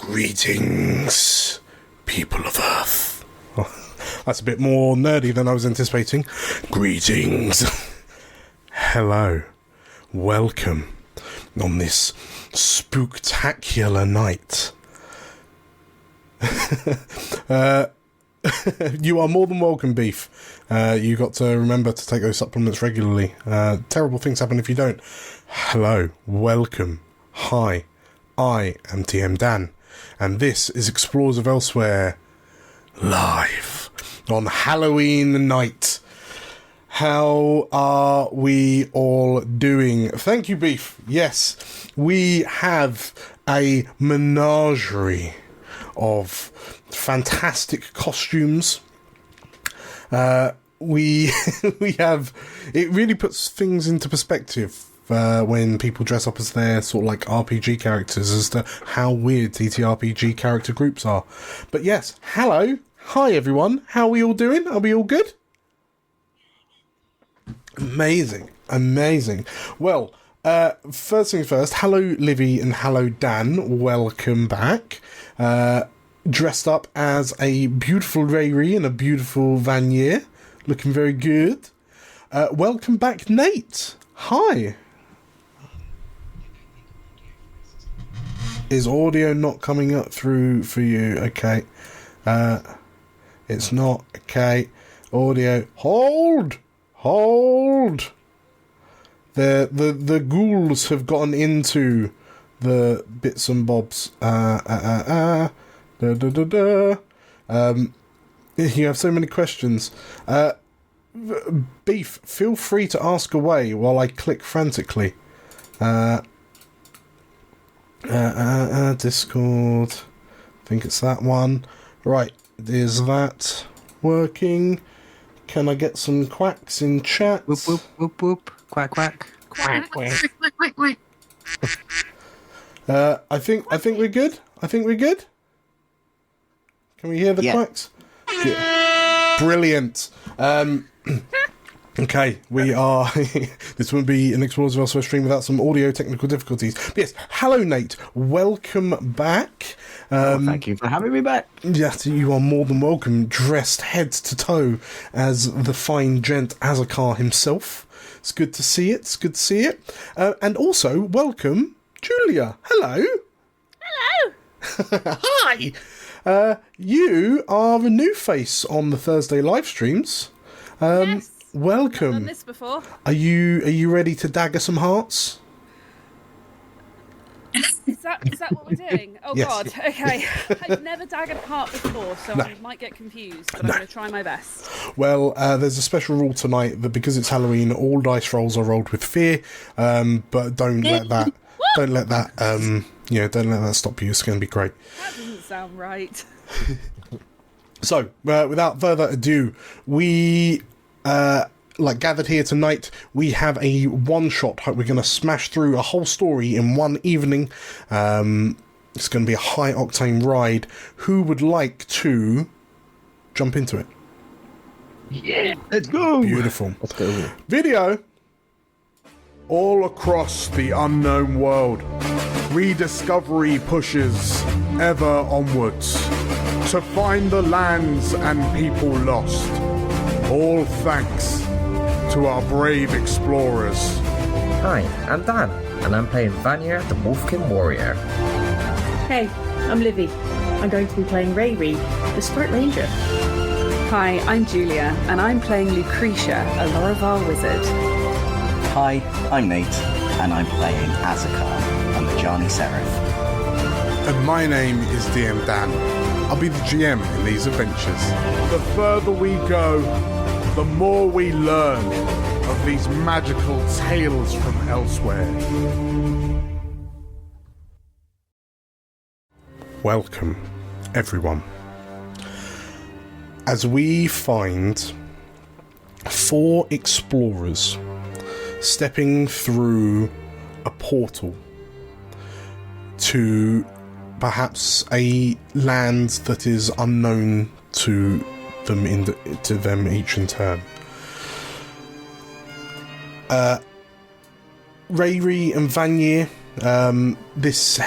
Greetings, people of Earth. Oh, that's a bit more nerdy than I was anticipating. Greetings. Hello. Welcome on this spooktacular night. You are more than welcome, Beef. You got to remember to take those supplements regularly. Terrible things happen if you don't. Hello. Welcome. Hi. I am TM Dan. And this is Explorers of Elsewhere live on Halloween night. How are we all doing? Thank you, Beef. Yes, we have a menagerie of fantastic costumes. We have... It really puts things into perspective when people dress up as their sort of like RPG characters as to how weird TTRPG character groups are. But yes, hello. Hi, everyone. How are we all doing? Are we all good? Amazing. Well, first things first, hello, Livvy, and hello, Dan. Welcome back. Dressed up as a beautiful Rayri and a beautiful Vanier. Looking very good. Welcome back, Nate. Hi. Is audio not coming up through for you? Okay. It's not. Okay. Audio. Hold. The ghouls have gotten into the bits and bobs. You have so many questions. Beef, feel free to ask away while I click frantically. Discord. I think it's that one. Right, is that working? Can I get some quacks in chat? Whoop, whoop, whoop, whoop. Quack, quack. Quack, quack, quack, quack. I think we're good. Can we hear the quacks? Yeah. Brilliant. Okay, we are... This wouldn't be an Explorers of Elsewhere stream without some audio technical difficulties. But yes, hello, Nate. Welcome back. Thank you for having me back. Yes, you are more than welcome. Dressed head to toe as the fine gent Azakar himself. It's good to see it. And also, welcome, Julia. Hello. Hi. You are a new face on the Thursday live streams. Yes. Welcome. I've done this before. Are you ready to dagger some hearts? Is that what we're doing? Oh, Yes. God. Okay. I've never daggered a heart before, so I might get confused, but I'm going to try my best. Well, there's a special rule tonight that because it's Halloween, all dice rolls are rolled with fear. But don't let that. Don't let that stop you. It's going to be great. That doesn't sound right. So, without further ado, we gathered here tonight. We have a one-shot. We're going to smash through a whole story in one evening. It's going to be a high-octane ride. Who would like to jump into it? Yeah, let's go. Beautiful. Let's go. Video. All across the unknown world, rediscovery pushes ever onwards to find the lands and people lost. All thanks to our brave explorers. Hi, I'm Dan, and I'm playing Vanya the Wolfkin Warrior. Hey, I'm Livvy. I'm going to be playing Rayri, the Spirit Ranger. Hi, I'm Julia, and I'm playing Lucretia, a Laravar wizard. Hi, I'm Nate, and I'm playing Azakar, a Majani Seraph. And my name is DM Dan. I'll be the GM in these adventures. The further we go, the more we learn of these magical tales from elsewhere. Welcome, everyone. As we find 4 explorers stepping through a portal to perhaps a land that is unknown to them each in turn. Rayri and Vanier, this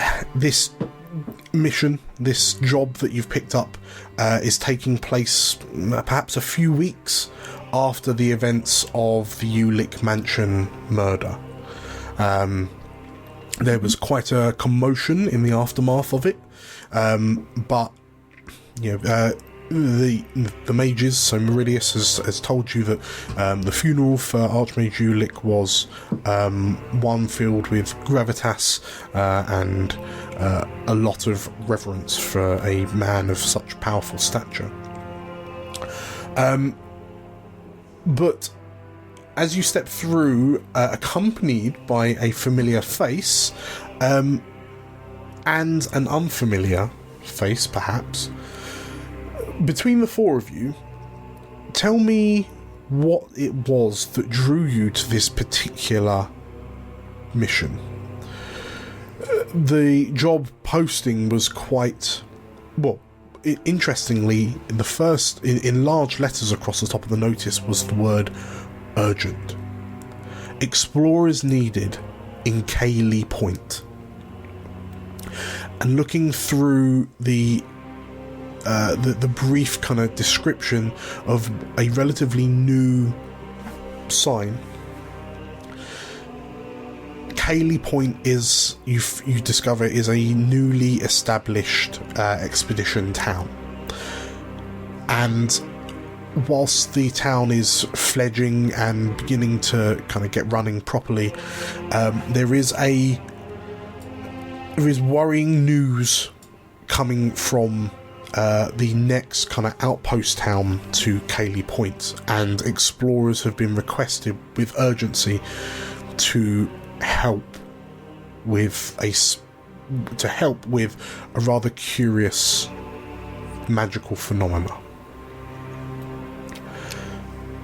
mission, this job that you've picked up, is taking place perhaps a few weeks after the events of the Ulick Mansion murder. There was quite a commotion in the aftermath of it, but the mages, so Meridius has told you that the funeral for Archmage Ulick was one filled with gravitas and a lot of reverence for a man of such powerful stature. But as you step through, accompanied by a familiar face and an unfamiliar face, perhaps, between the four of you, tell me what it was that drew you to this particular mission. The job posting was quite, well, interestingly, in large letters across the top of the notice was the word urgent. Explorers needed in Cayley Point. And looking through the brief kind of description of a relatively new sign, Cayley Point is, you discover, is a newly established expedition town. And whilst the town is fledging and beginning to kind of get running properly, there is worrying news coming from the next kind of outpost town to Cayley Point, and explorers have been requested with urgency to help with a rather curious magical phenomena.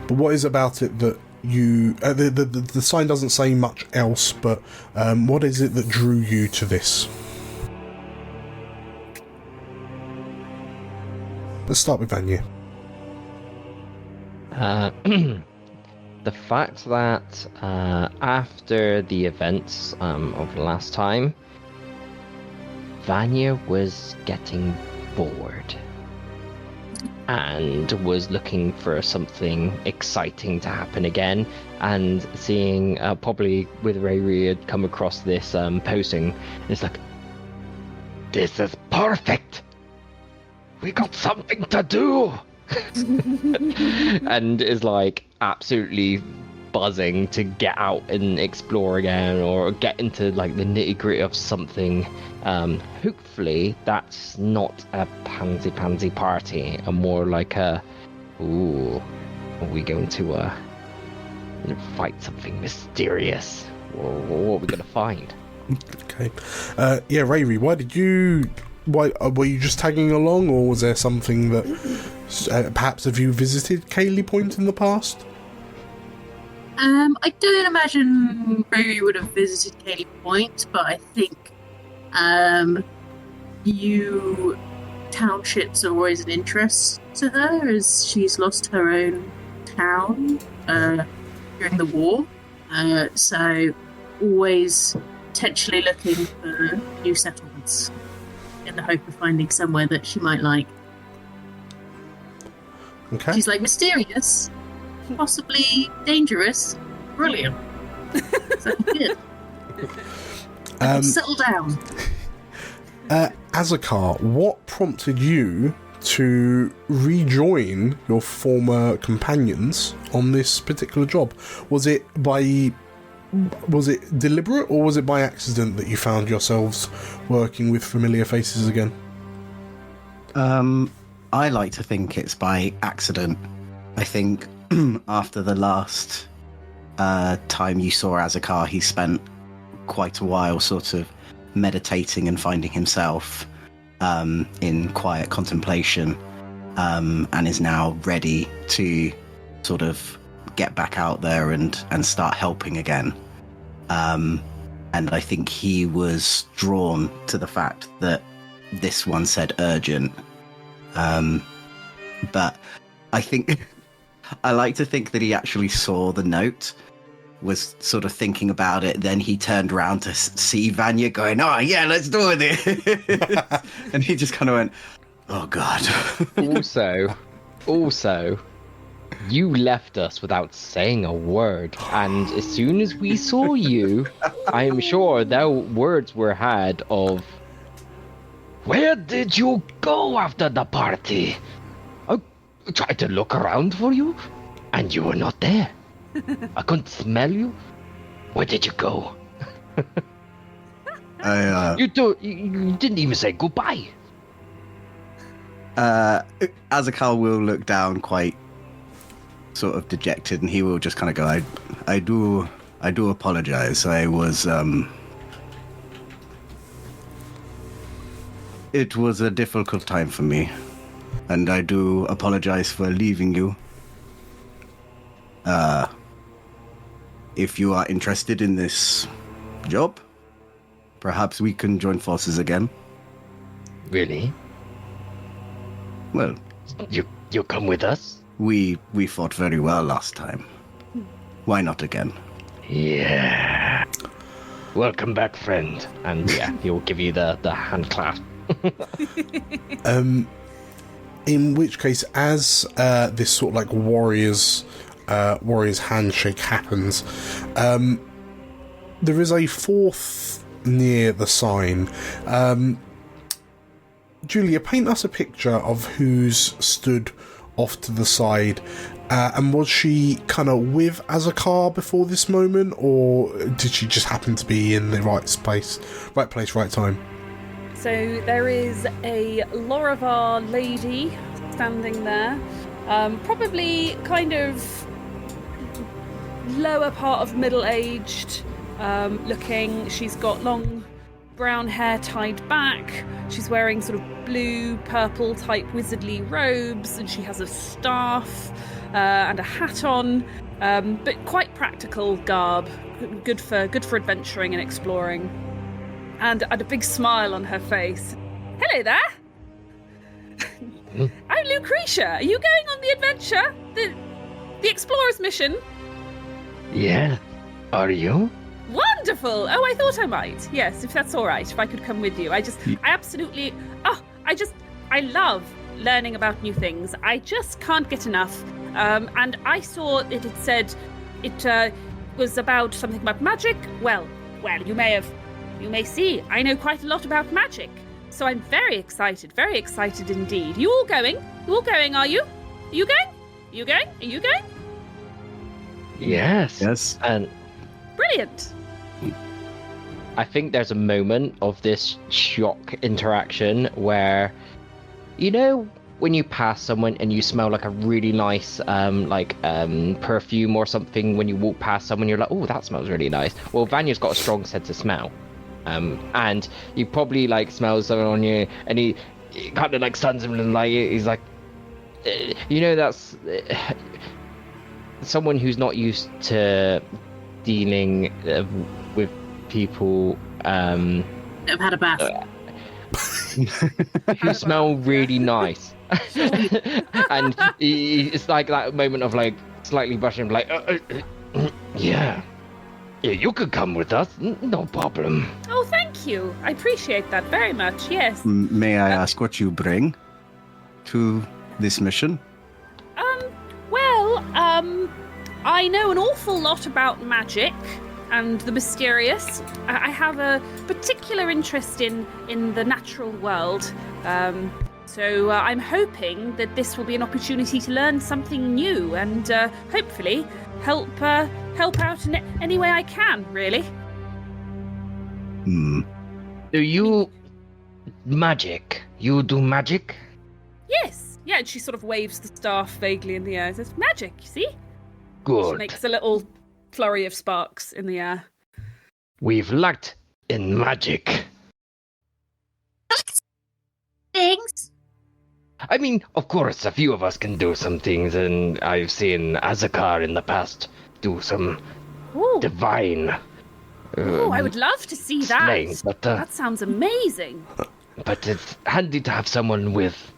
But what is about it that you... the sign doesn't say much else, but what is it that drew you to this? Let's start with Vanya. The fact that after the events of last time, Vanya was getting bored and was looking for something exciting to happen again, and seeing probably with Ray had come across this posting, it's like, this is perfect, we got something to do. And is like absolutely buzzing to get out and explore again, or get into like the nitty-gritty of something. Hopefully that's not a pansy party, and more like a, ooh, are we going to fight something mysterious, or what are we gonna find? Okay. Yeah, Ray, why were you just tagging along, or was there something that perhaps have you visited Cayley Point in the past? I don't imagine Ray would have visited Cayley Point, but I think townships are always an interest to her, as she's lost her own town during the war, so always potentially looking for new settlements in the hope of finding somewhere that she might like. Okay. She's like, mysterious, possibly dangerous, brilliant. So good. Settle down. Azakar, what prompted you to rejoin your former companions on this particular job? Was it deliberate, or was it by accident that you found yourselves working with familiar faces again? I like to think it's by accident. I think after the last time you saw Azakar, he spent quite a while sort of meditating and finding himself in quiet contemplation, and is now ready to sort of get back out there and start helping again. And I think he was drawn to the fact that this one said urgent. But I think I like to think that he actually saw the note was sort of thinking about it. Then he turned around to see Vanya going, "Oh yeah, let's do it." And he just kind of went, "Oh God." Also, you left us without saying a word, and as soon as we saw you, I am sure their words were had of, "Where did you go after the party? I tried to look around for you, and you were not there. I couldn't smell you. Where did you go?" You didn't even say goodbye. Azakal will look down quite sort of dejected, and he will just kind of go, I do apologize. I was, it was a difficult time for me, and I do apologize for leaving you. If you are interested in this job, perhaps we can join forces again. Really? Well, you come with us? We fought very well last time. Why not again? Yeah. Welcome back, friend. And yeah, he'll give you the hand clasp. In which case, as this sort of like warrior's handshake happens, there is a fourth near the sign. Julia, paint us a picture of who's stood off to the side, and was she kind of with Azakar before this moment, or did she just happen to be in the right place, right time? So there is a Lorivar lady standing there, probably kind of lower part of middle-aged looking. She's got long brown hair tied back. She's wearing sort of blue, purple type wizardly robes, and she has a staff and a hat on, but quite practical garb, good for adventuring and exploring, and a big smile on her face. Hello there. I'm Lucretia. Are you going on the adventure, the explorer's mission? Yeah. Are you? Wonderful! Oh, I thought I might. Yes, if that's all right, if I could come with you. I love learning about new things. I just can't get enough. And I saw it had said it was about something about magic. Well, you may see. I know quite a lot about magic. So I'm very excited indeed. You all going? Are you? Are you going? Are you going? Yes. And brilliant. I think there's a moment of this shock interaction where, you know, when you pass someone and you smell like a really nice perfume or something, when you walk past someone you're like, oh, that smells really nice. Well, Vanya's got a strong sense of smell, and he probably like smells someone on you, and he kind of like stuns him, and like he's like, you know, that's someone who's not used to dealing with people I've had a bath. Who smell really nice. And it's like that moment of like slightly brushing, like yeah, you could come with us, no problem. Oh, thank you. I appreciate that very much. Yes. May I ask what you bring to this mission? I know an awful lot about magic and the mysterious. I have a particular interest in the natural world. So I'm hoping that this will be an opportunity to learn something new and hopefully help out in any way I can, really. Do you magic? You do magic? Yes. Yeah, and she sort of waves the staff vaguely in the air and says, magic, you see? Good. She makes a little flurry of sparks in the air. We've lacked in magic. Things? I mean, of course, a few of us can do some things, and I've seen Azakar in the past do some divine. I would love to see that. Slaying, but, that sounds amazing. But it's handy to have someone with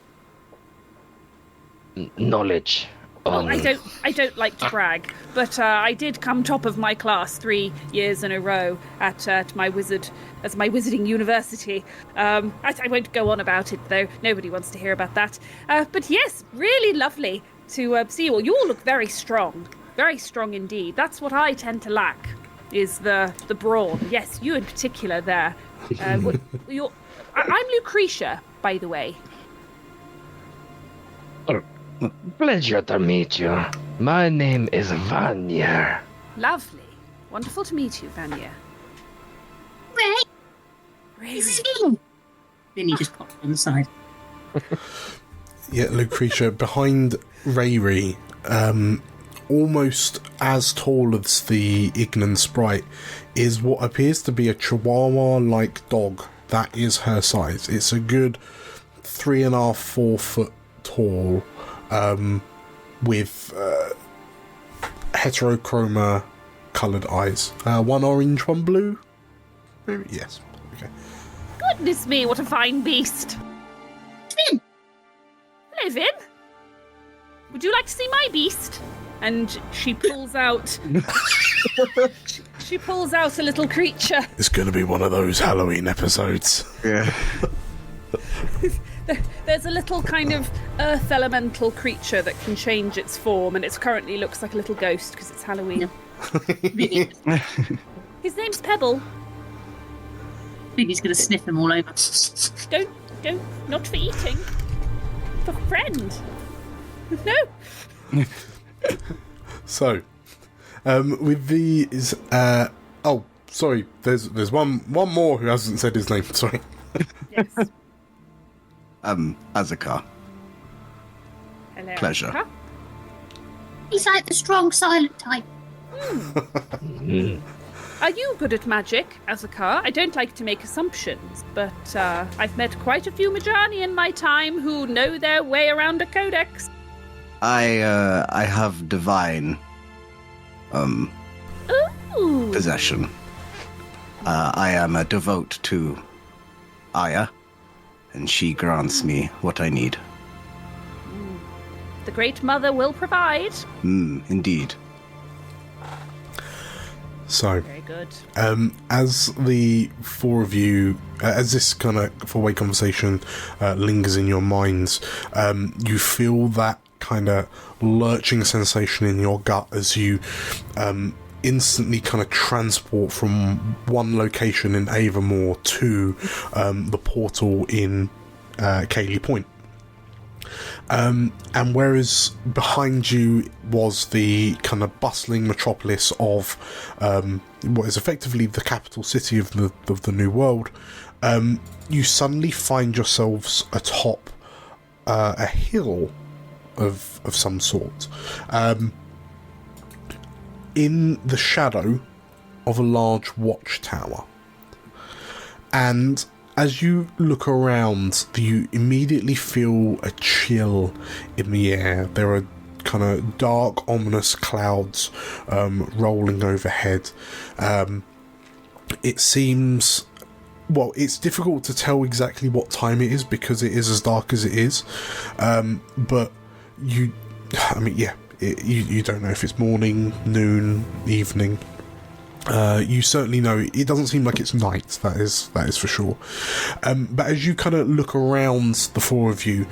knowledge Well, I don't like to brag, but I did come top of my class 3 years in a row at my wizarding university. I won't go on about it, though. Nobody wants to hear about that. But yes, really lovely to see you all. You all look very strong indeed. That's what I tend to lack, is the brawn. Yes, you in particular there. I'm Lucretia, by the way. Pleasure to meet you. My name is Vanya. Lovely. Wonderful to meet you, Vanya. Ray. Then he just popped on the side. Yeah, Lucretia, behind Rayri, almost as tall as the Ignan sprite, is what appears to be a Chihuahua-like dog. That is her size. It's a good 3.5, 4 foot tall, with heterochroma coloured eyes. One orange, one blue? Maybe? Yes. Okay. Goodness me, what a fine beast. Vin! Hello, Vin. Would you like to see my beast? And she pulls out... she pulls out a little creature. It's going to be one of those Halloween episodes. Yeah. There's a little kind of earth elemental creature that can change its form, and it currently looks like a little ghost because it's Halloween. His name's Pebble. I think he's going to sniff them all over. Don't, not for eating. For friend. No. So, with these, oh, sorry, there's one more who hasn't said his name. Sorry. Yes. Azakar. Hello. Pleasure. Huh? He's like the strong, silent type. Are you good at magic, Azakar? I don't like to make assumptions, but I've met quite a few Majani in my time who know their way around a codex. I have divine Ooh. possession. I am a devote to Aya, and she grants me what I need. The Great Mother will provide. Indeed. So, Very good. as the four of you, as this kind of four-way conversation lingers in your minds, you feel that kind of lurching sensation in your gut as you instantly kind of transport from one location in Avamore to the portal in Cayley Point. And whereas behind you was the kind of bustling metropolis of what is effectively the capital city of the New World, you suddenly find yourselves atop a hill of some sort, in the shadow of a large watchtower. And as you look around, you immediately feel a chill in the air. There are kind of dark, ominous clouds rolling overhead. It seems... well, it's difficult to tell exactly what time it is because it is as dark as it is. But you... I mean, yeah, you don't know if it's morning, noon, evening. You certainly know it doesn't seem like it's night. That is for sure. But as you kind of look around, the four of you,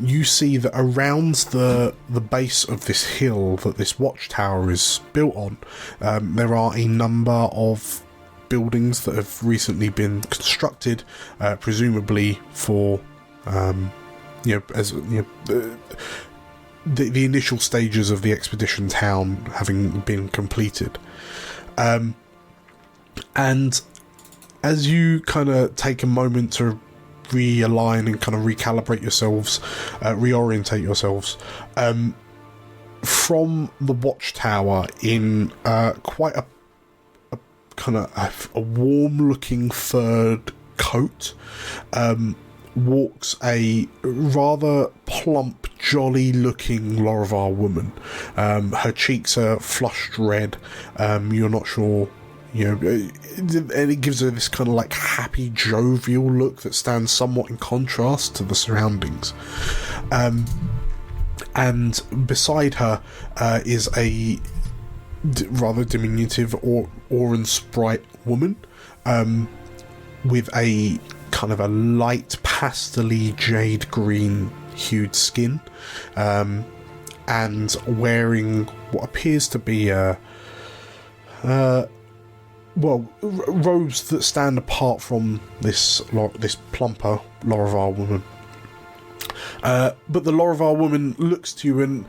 you see that around the base of this hill that this watchtower is built on, there are a number of buildings that have recently been constructed, presumably for the initial stages of the expedition town having been completed. And as you kind of take a moment to realign and kind of recalibrate yourselves, reorientate yourselves, from the watchtower in quite a kind of a warm-looking furred coat, walks a rather plump, jolly-looking Lorivar woman. Her cheeks are flushed red. You're not sure, and it gives her this kind of like happy, jovial look that stands somewhat in contrast to the surroundings. and beside her is a rather diminutive Oran sprite woman with a kind of a light pastel-y jade green hued skin, and wearing what appears to be robes that stand apart from this plumper Lorivar woman. But the Lorivar woman looks to you and,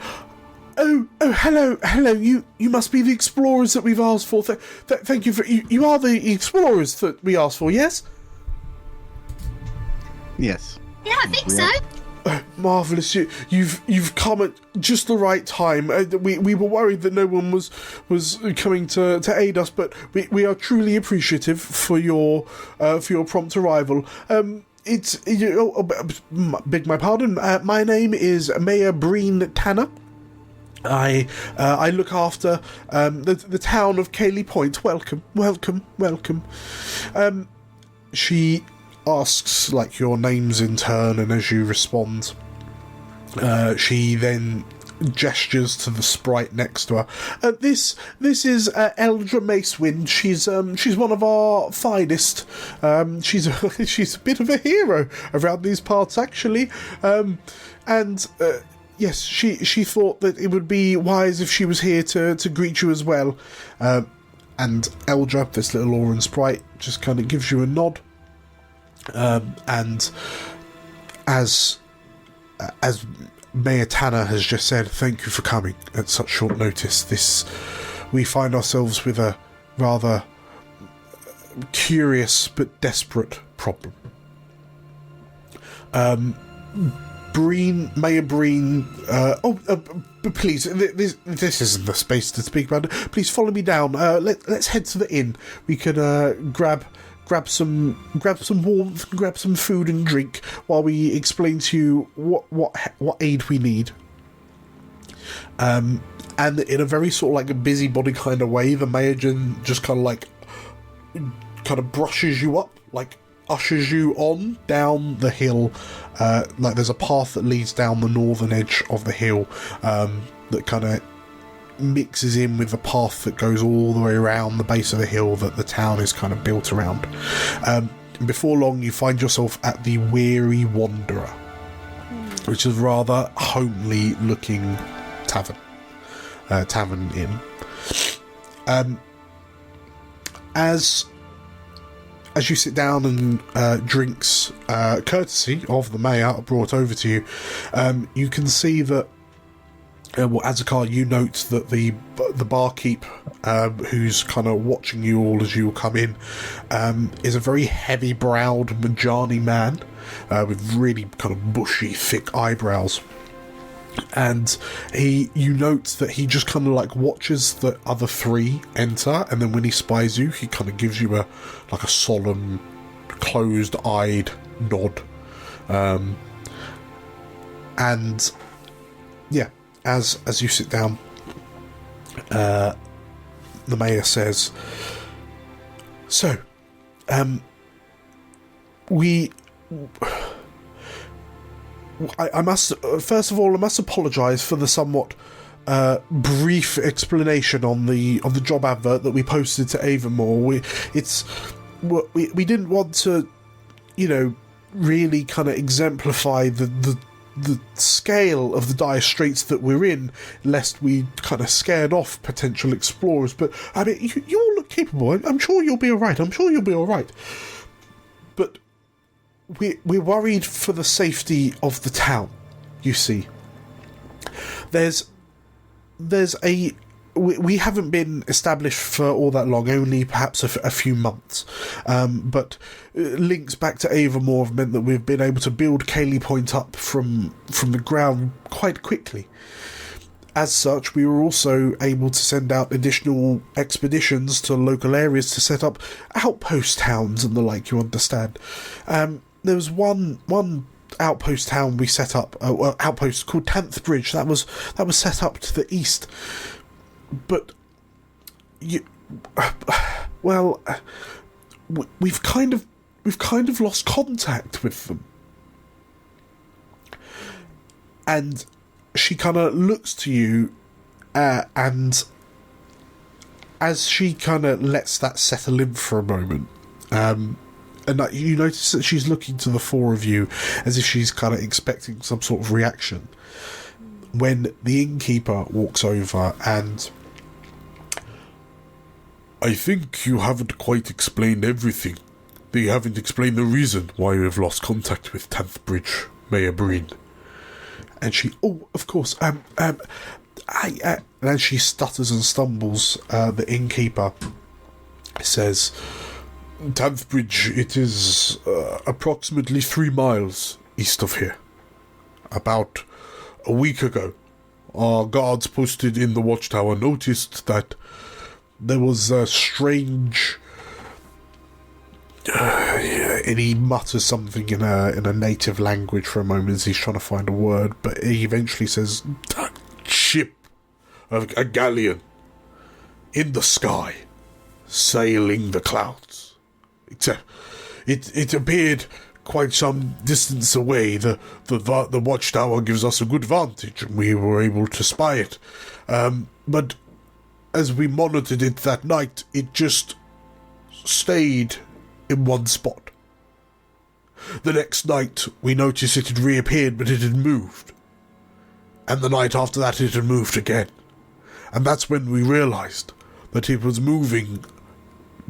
oh, hello, you must be the explorers that we've asked for. Thank you for, you are the explorers that we asked for, yes? Yes. Yeah, I think so. Marvellous, you've come at just the right time. We were worried that no one was coming to aid us, but we are truly appreciative for your prompt arrival. Beg my pardon. My name is Mayor Breen Tanner. I look after the town of Cayley Point. Welcome. She asks like your names in turn, and as you respond, she then gestures to the sprite next to her. This is Eldra Macewind. She's one of our finest. She's a bit of a hero around these parts, actually. Yes, she thought that it would be wise if she was here to greet you as well. And Eldra, this little Oran sprite, just kind of gives you a nod. And as Mayor Tanner has just said, thank you for coming at such short notice. We find ourselves with a rather curious but desperate problem. Mayor Breen, please, this isn't the space to speak about it. Please follow me down. Let's head to the inn. We can grab some warmth, grab some food and drink while we explain to you what aid we need. And in a very sort of like a busybody kind of way, the mayor just kind of brushes you up, like ushers you on down the hill. Like there's a path that leads down the northern edge of the hill that kind of mixes in with the path that goes all the way around the base of the hill that the town is kind of built around. Before long, you find yourself at the Weary Wanderer, which is a rather homely looking tavern inn. As you sit down and drinks, courtesy of the mayor, are brought over to you, you can see that Azakar, you note that the barkeep, who's kind of watching you all as you come in, is a very heavy-browed Majani man with really kind of bushy, thick eyebrows. And you note that he just kind of like watches the other three enter, and then when he spies you, he kind of gives you a solemn, closed-eyed nod. And yeah. As you sit down, the mayor says, so, I must, first of all, I must apologise for the somewhat brief explanation on the job advert that we posted to Avonmore. We didn't want to, really kind of exemplify the scale of the dire straits that we're in, lest we kind of scared off potential explorers. But I mean, you all look capable. I'm sure you'll be all right. But we're worried for the safety of the town. You see, we haven't been established for all that long, only perhaps a few months. But links back to Avonmore have meant that we've been able to build Cayley Point up from the ground quite quickly. As such, we were also able to send out additional expeditions to local areas to set up outpost towns and the like, you understand. There was one outpost town we set up, outpost called 10th Bridge, that was set up to the east. But we've kind of lost contact with them. And she kind of looks to you, and as she kind of lets that settle in for a moment, and you notice that she's looking to the four of you as if she's kind of expecting some sort of reaction, when the innkeeper walks over and... I think you haven't quite explained everything. That you haven't explained the reason why you have lost contact with 10th Bridge, Mayor Breen. And she, of course, and as she stutters and stumbles, the innkeeper says, 10th Bridge, it is approximately 3 miles east of here. About a week ago, our guards posted in the watchtower noticed that there was a strange... and he mutters something in a native language for a moment as he's trying to find a word, but he eventually says, a ship, a galleon, in the sky, sailing the clouds. It appeared quite some distance away. The watchtower gives us a good vantage, and we were able to spy it. But as we monitored it that night, it just stayed in one spot. The next night, we noticed it had reappeared, but it had moved. And the night after that, it had moved again. And that's when we realised that it was moving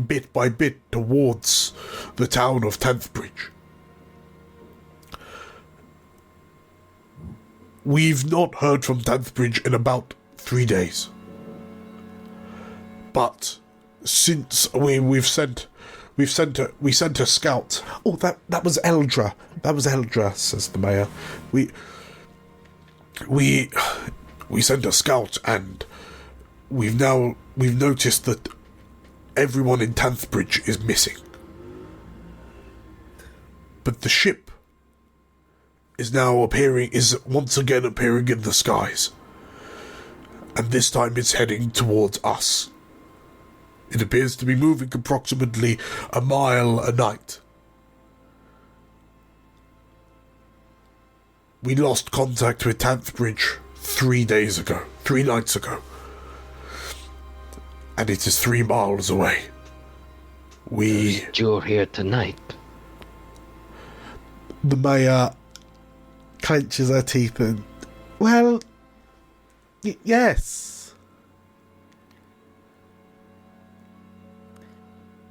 bit by bit towards the town of 10th Bridge. We've not heard from 10th Bridge in about 3 days. But since we sent a scout. Oh, that was Eldra. That was Eldra, says the mayor. We sent a scout, and we've noticed that everyone in 10th Bridge is missing. But the ship is once again appearing in the skies. And this time it's heading towards us. It appears to be moving approximately a mile a night. We lost contact with 10th Bridge 3 nights ago. And it is 3 miles away. You're here tonight. The mayor clenches her teeth and... Well... yes...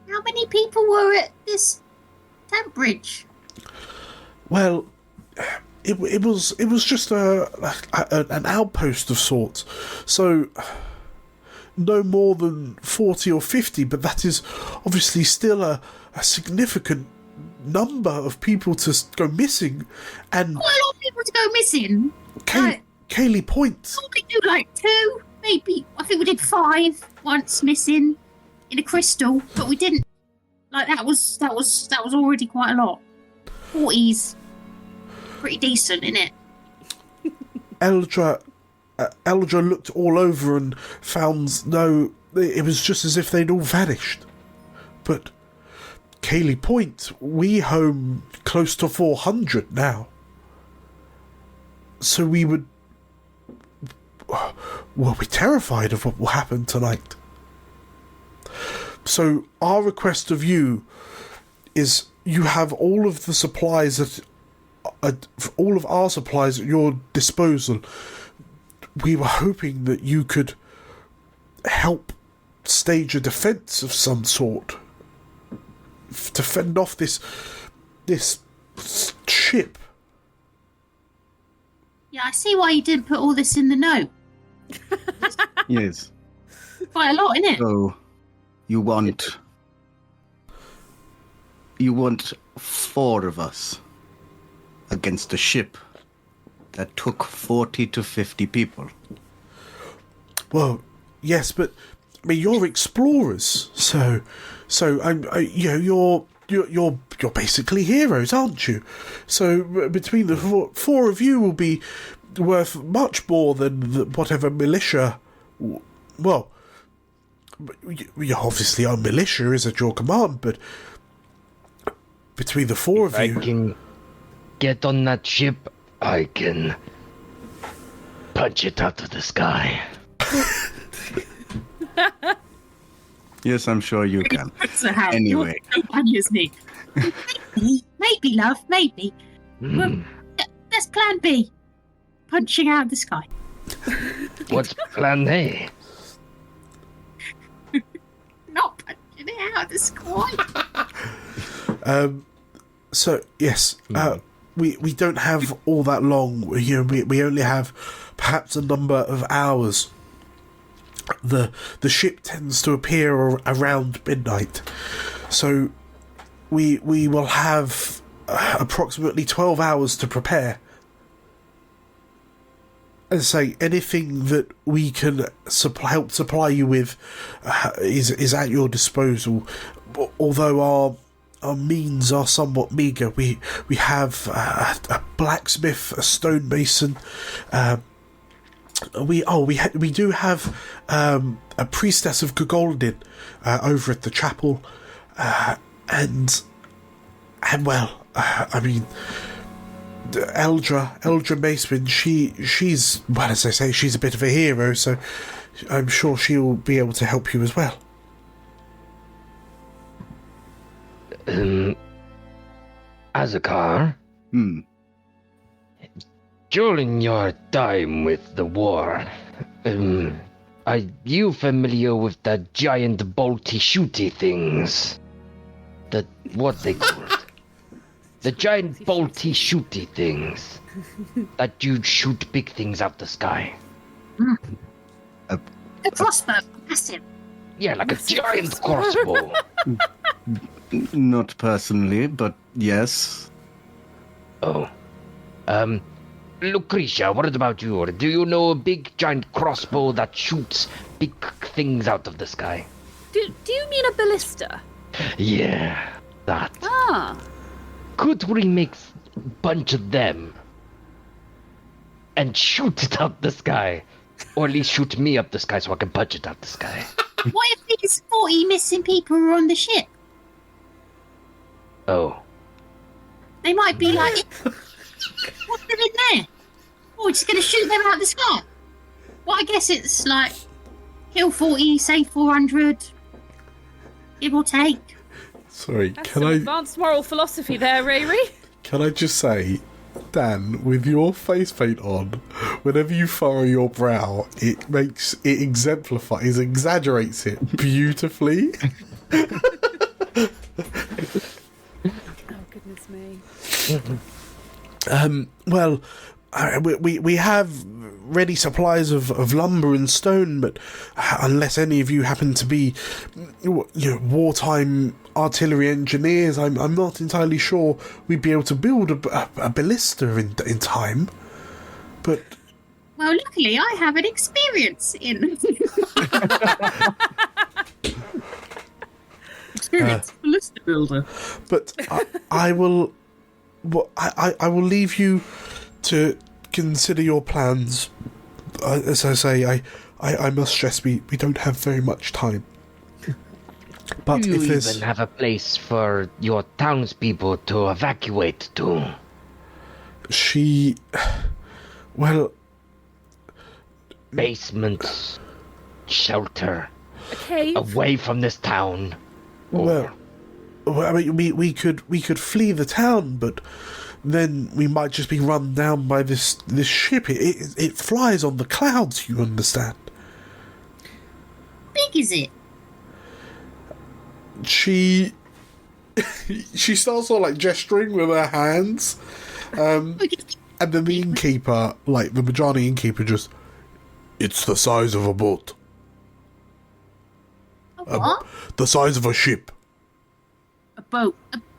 How many people were at this tent bridge? Well, it was just an outpost of sorts. So no more than 40 or 50, but that is obviously still a significant number of people to go missing. And quite a lot of people to go missing. Kaylee Point. We do like 2, maybe. I think we did 5 once missing in a crystal, but we didn't. Like that was already quite a lot. 40's pretty decent, isn't it? Eldra looked all over and found no. It was just as if they'd all vanished. But Kaylee Point, we home close to 400 now. So we're terrified of what will happen tonight. So our request of you is you have all of the supplies all of our supplies at your disposal. We were hoping that you could help stage a defence of some sort to fend off this ship. Yeah, I see why you didn't put all this in the note. Yes. Quite a lot, isn't it? So, you want 4 of us against a ship that took 40 to 50 people. Well, yes, but I mean you're explorers, so you're basically heroes, aren't you? So between the four of you will be worth much more than whatever militia. Well, obviously our militia is at your command, but between the four of you, I can get on that ship, I can punch it out of the sky. Yes, I'm sure you can. So how? Anyway. Your companion's knee. Maybe, love, maybe. Well, that's plan B. Punching out of the sky. What's plan A? Not punching it out of the sky. So yes, we don't have all that long. We only have perhaps a number of hours. The ship tends to appear around midnight, so we will have approximately 12 hours to prepare. As I say, anything that we can help supply you with is at your disposal. Although our means are somewhat meagre, we have a blacksmith, a stonemason. We do have a priestess of Gogoldin over at the chapel, and well, I mean, Eldra Maceman, she's well, as I say, she's a bit of a hero, so I'm sure she'll be able to help you as well. Azakar? During your time with the war, are you familiar with the giant bolty shooty things? What they called? The giant bolty shooty things that you shoot big things out the sky. A crossbow, massive. Yeah, like a giant crossbow. Not personally, but yes. Oh. Lucretia, what about you? Do you know a big giant crossbow that shoots big things out of the sky? Do you mean a ballista? Yeah, that. Ah. Could we make a bunch of them and shoot it out the sky? Or at least shoot me up the sky so I can punch it out the sky. What if these 40 missing people are on the ship? Oh. They might be like, what's in there? Oh, we're just going to shoot them out of the sky. Well, I guess it's like, kill 40, save 400, give or take. Sorry, That's can some I advanced moral philosophy there, Riri. can I just say, Dan, with your face paint on, whenever you furrow your brow, it exaggerates it beautifully. Oh, goodness me. Well, we have ready supplies of lumber and stone, but unless any of you happen to be, wartime artillery engineers, I'm not entirely sure we'd be able to build a ballista in time. But Well, luckily I have an experience in ballista builder. But I will leave you to consider your plans. As I say, I must stress we don't have very much time. But Do if you there's even have a place for your townspeople to evacuate to? well, Basement, shelter, A cave? away from this town. well, I mean, we could flee the town, but then we might just be run down by this ship. It flies on the clouds, you understand? Big is it? She starts sort of like gesturing with her hands, and then the innkeeper, like the Majani innkeeper, just, it's the size of a boat. What? The size of a ship. A boat.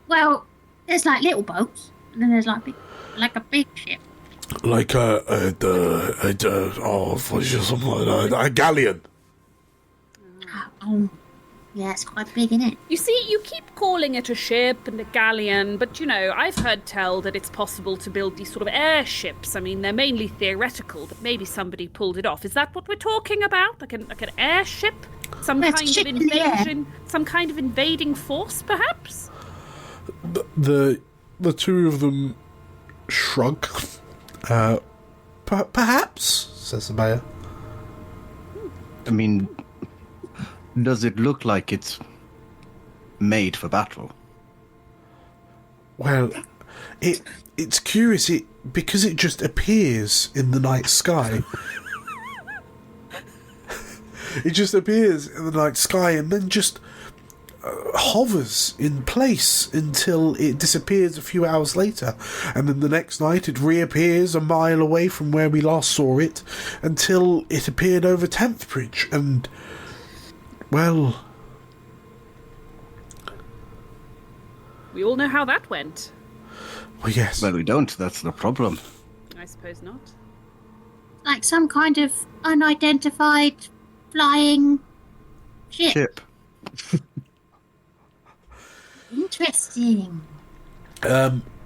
Well, there's like little boats, and then there's like a big ship. Like a galleon. Oh, yeah, it's quite big, isn't it? You see, you keep calling it a ship and a galleon, but I've heard tell that it's possible to build these sort of airships. I mean, they're mainly theoretical, but maybe somebody pulled it off. Is that what we're talking about? Like an airship? Some Well, kind it's of ship in the air. invasion? Some kind of invading force, perhaps? The two of them shrug. Perhaps, says the mayor. I mean, does it look like it's made for battle? Well, it's curious. Because it just appears in the night sky. It just appears in the night sky and then just hovers in place until it disappears a few hours later, and then the next night it reappears a mile away from where we last saw it until it appeared over 10th Bridge, and well, We all know how that went. well, yes. Well, we don't. That's the problem. I suppose not. Like some kind of unidentified flying ship. Interesting.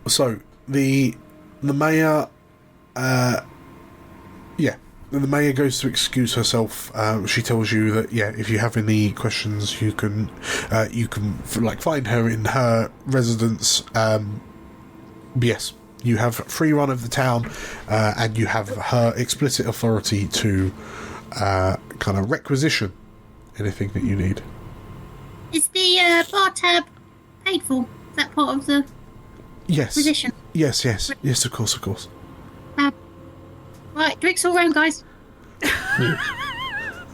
So the mayor, the mayor goes to excuse herself. She tells you that if you have any questions, you can find her in her residence. Yes, you have free run of the town, and you have her explicit authority to kind of requisition anything that you need. Is the bar tab paid for? Is that part of the Yes. position? Yes, of course. Right, drinks all round, guys.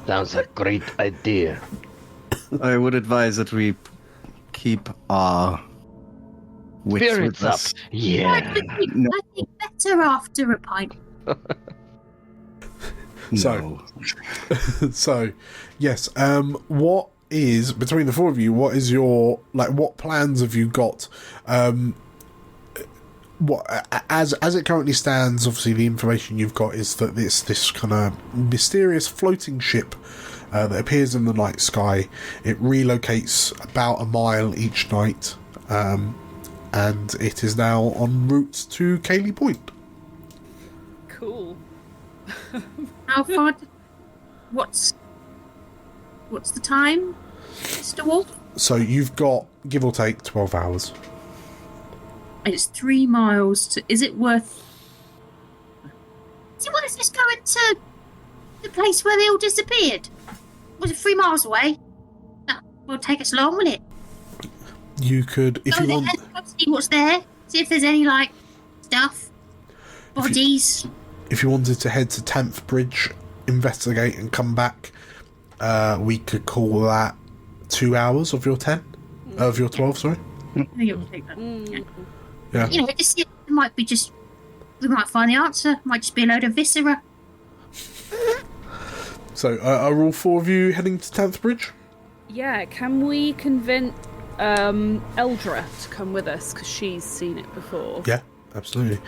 Sounds a great idea. I would advise that we keep our wits Spirits with up. us. Yeah. I think better after a pint. So, so yes. What is between the four of you? What is your what plans have you got? What as it currently stands? Obviously, the information you've got is that it's this kind of mysterious floating ship that appears in the night sky. It relocates about a mile each night, and it is now en route to Cayley Point. Cool. How far? What's the time, Mr. Wolf? So you've got, give or take, 12 hours. And it's 3 miles. Is it worth just going to the place where they all disappeared? Was it 3 miles away? That won't take us long, will it? You could, if Go you there, want, see what's there. See if there's any stuff, bodies. if you wanted to head to 10th Bridge, investigate and come back, we could call that 2 hours of your 10, of your 12. Sorry. I think it would take that. Yeah. You know, it might be we might find the answer. It might just be a load of viscera. So, are all four of you heading to 10th Bridge? Yeah, can we convince Eldra to come with us, because she's seen it before? Yeah, absolutely.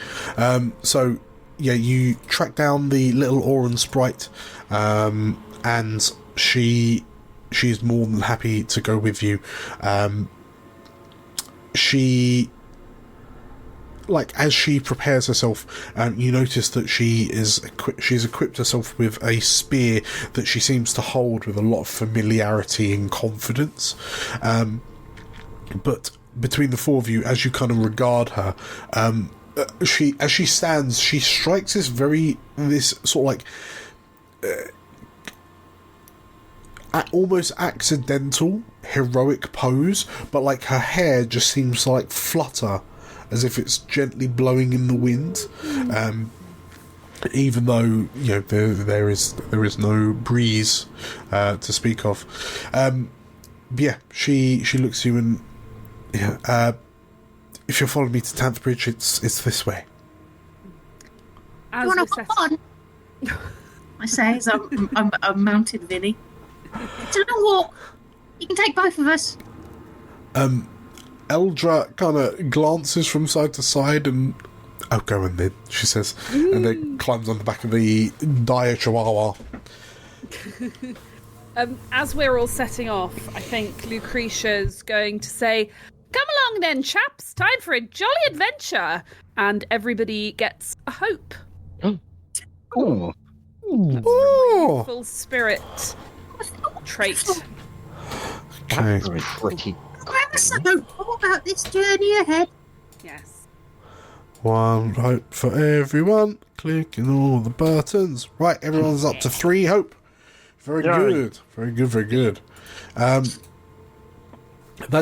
So, you track down the little Auron sprite, and she's more than happy to go with you. She, as she prepares herself, you notice that she's equipped herself with a spear that she seems to hold with a lot of familiarity and confidence. But between the four of you, as you kind of regard her, as she stands, she strikes this sort of almost accidental heroic pose, but her hair just seems to flutter as if it's gently blowing in the wind, even though there is no breeze to speak of. She looks at you and if you'll follow me to 10th Bridge, it's this way. As You want we're to hop on? I say as I'm mounted Vinny. It's a long walk. You can take both of us. Eldra kind of glances from side to side and, "Oh, go on then," she says, and then climbs on the back of the dire chihuahua. As we're all setting off, I think Lucretia's going to say, "Come along then, chaps. Time for a jolly adventure." And everybody gets a hope. Oh. Oh, Full spirit trait. okay. Pretty Grab us a hope. What about this journey ahead? Yes. One hope for everyone. Clicking all the buttons. Right, everyone's up to 3 hope. Very good. Very good, very good. That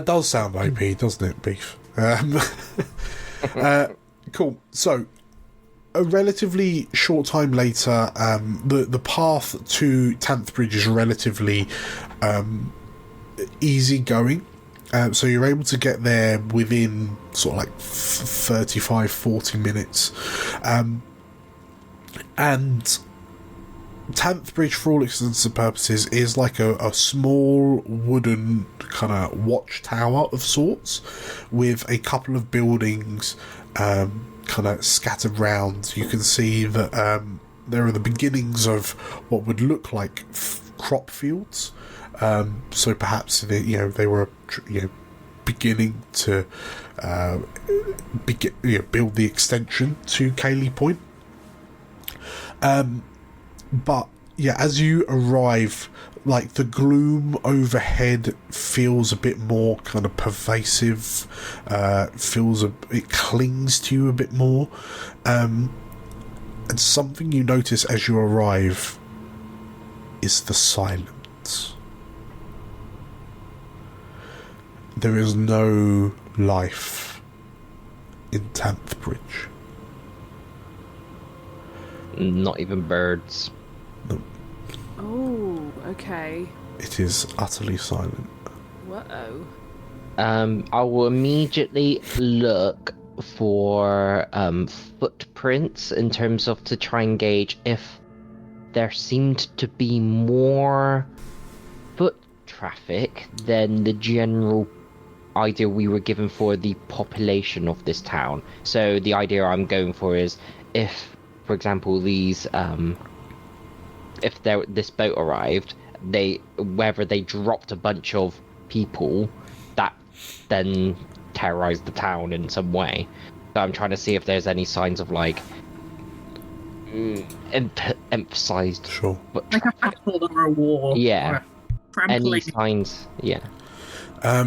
does sound OP, doesn't it, Beef? Cool. So, a relatively short time later, the path to 10th Bridge is relatively easy going. So you're able to get there within sort of like 35-40 minutes. And 10th Bridge, for all intents and purposes, is like a small wooden kind of watchtower of sorts with a couple of buildings kind of scattered round. You can see that there are the beginnings of what would look like crop fields. So perhaps they were beginning to build the extension to Cayley Point. But yeah, as you arrive, like the gloom overhead feels a bit more kind of pervasive. It clings to you a bit more. And something you notice as you arrive is the silence. There is no life in 10th Bridge. Not even birds. No. Oh, okay. It is utterly silent. Whoa. I will immediately look for footprints in terms of to try and gauge if there seemed to be more foot traffic than the general idea we were given for the population of this town. So the idea I'm going for is if, for example, these this boat arrived, whether they dropped a bunch of people that then terrorized the town in some way. So I'm trying to see if there's any signs of like emphasized. Sure. Like a battle or a war. Yeah. Or a Any trampling. signs? Yeah.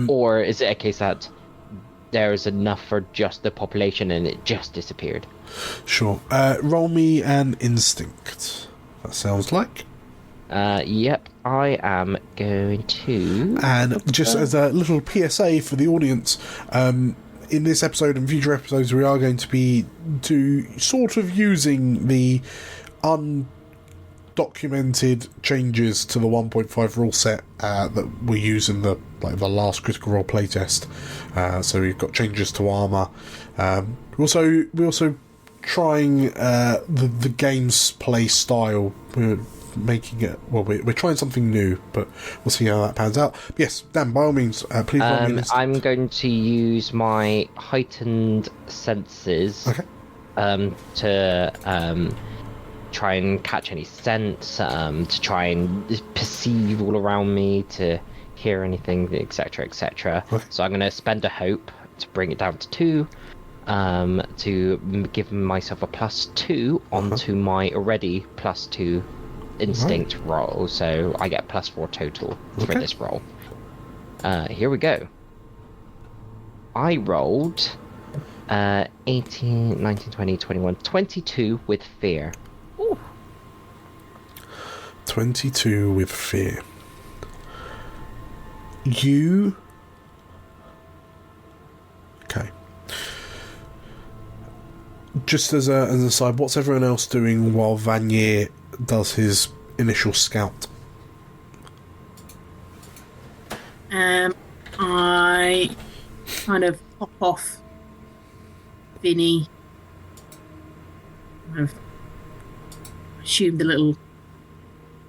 Or is it a case that there is enough for just the population and it just disappeared? Sure. Roll me an instinct. That sounds like. Yep, I am going to. And just as a little PSA for the audience, in this episode and future episodes, we are going to be sort of using the undocumented changes to the 1.5 rule set that we use in the last Critical Role playtest. So we've got changes to armor. We're also trying the game's play style. We're making it, well, we're trying something new, but we'll see how that pans out. But yes, Dan, by all means, please roll me this. I'm going to use my heightened senses to try and catch any scents, to try and perceive all around me, to hear anything, etc, etc. So I'm going to spend a hope to bring it down to 2, to give myself a +2 onto my already +2 instinct roll, so I get +4 total for this roll. Here we go. I rolled 18, 19, 20, 21, 22 with fear. Ooh. 22 with fear. You... Okay. Just as an aside, what's everyone else doing while Vanier does his initial scout? I kind of pop off Vinny. I've assumed the little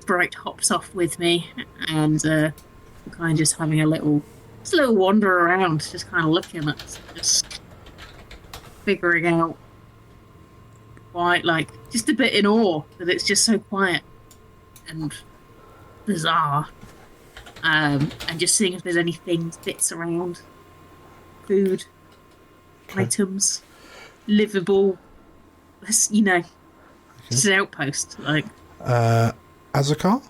sprite hops off with me, and kind of just having a little wander around, just kind of looking at, just figuring out, quite just a bit in awe that it's just so quiet and bizarre, and just seeing if there's anything, bits around, food, items, livable, just an outpost, Azakar?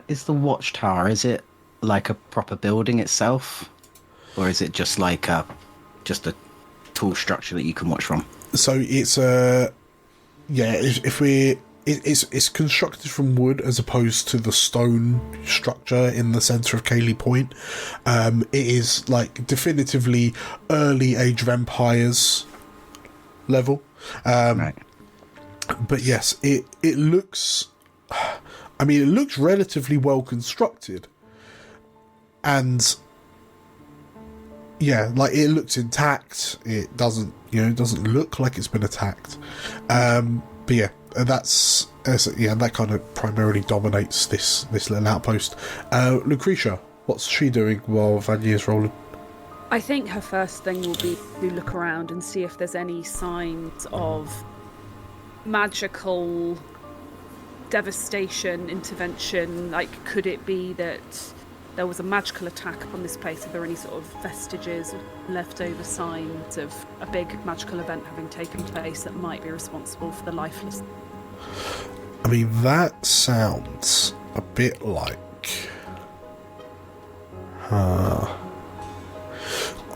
Is the watchtower, is it like a proper building itself? Or is it just like a tall structure that you can watch from? So it's it's constructed from wood as opposed to the stone structure in the centre of Cayley Point. It is like definitively early Age of Empires level. Right. But yes, it looks. I mean, it looks relatively well constructed, and yeah, like it looks intact. It doesn't look like it's been attacked. But yeah, that kind of primarily dominates this little outpost. Lucretia, what's she doing while Vanier's rolling? I think her first thing will be to look around and see if there's any signs of magical devastation, intervention. Like, could it be that there was a magical attack upon this place? Are there any sort of vestiges, leftover signs of a big magical event having taken place that might be responsible for the lifeless? I mean, that sounds a bit like...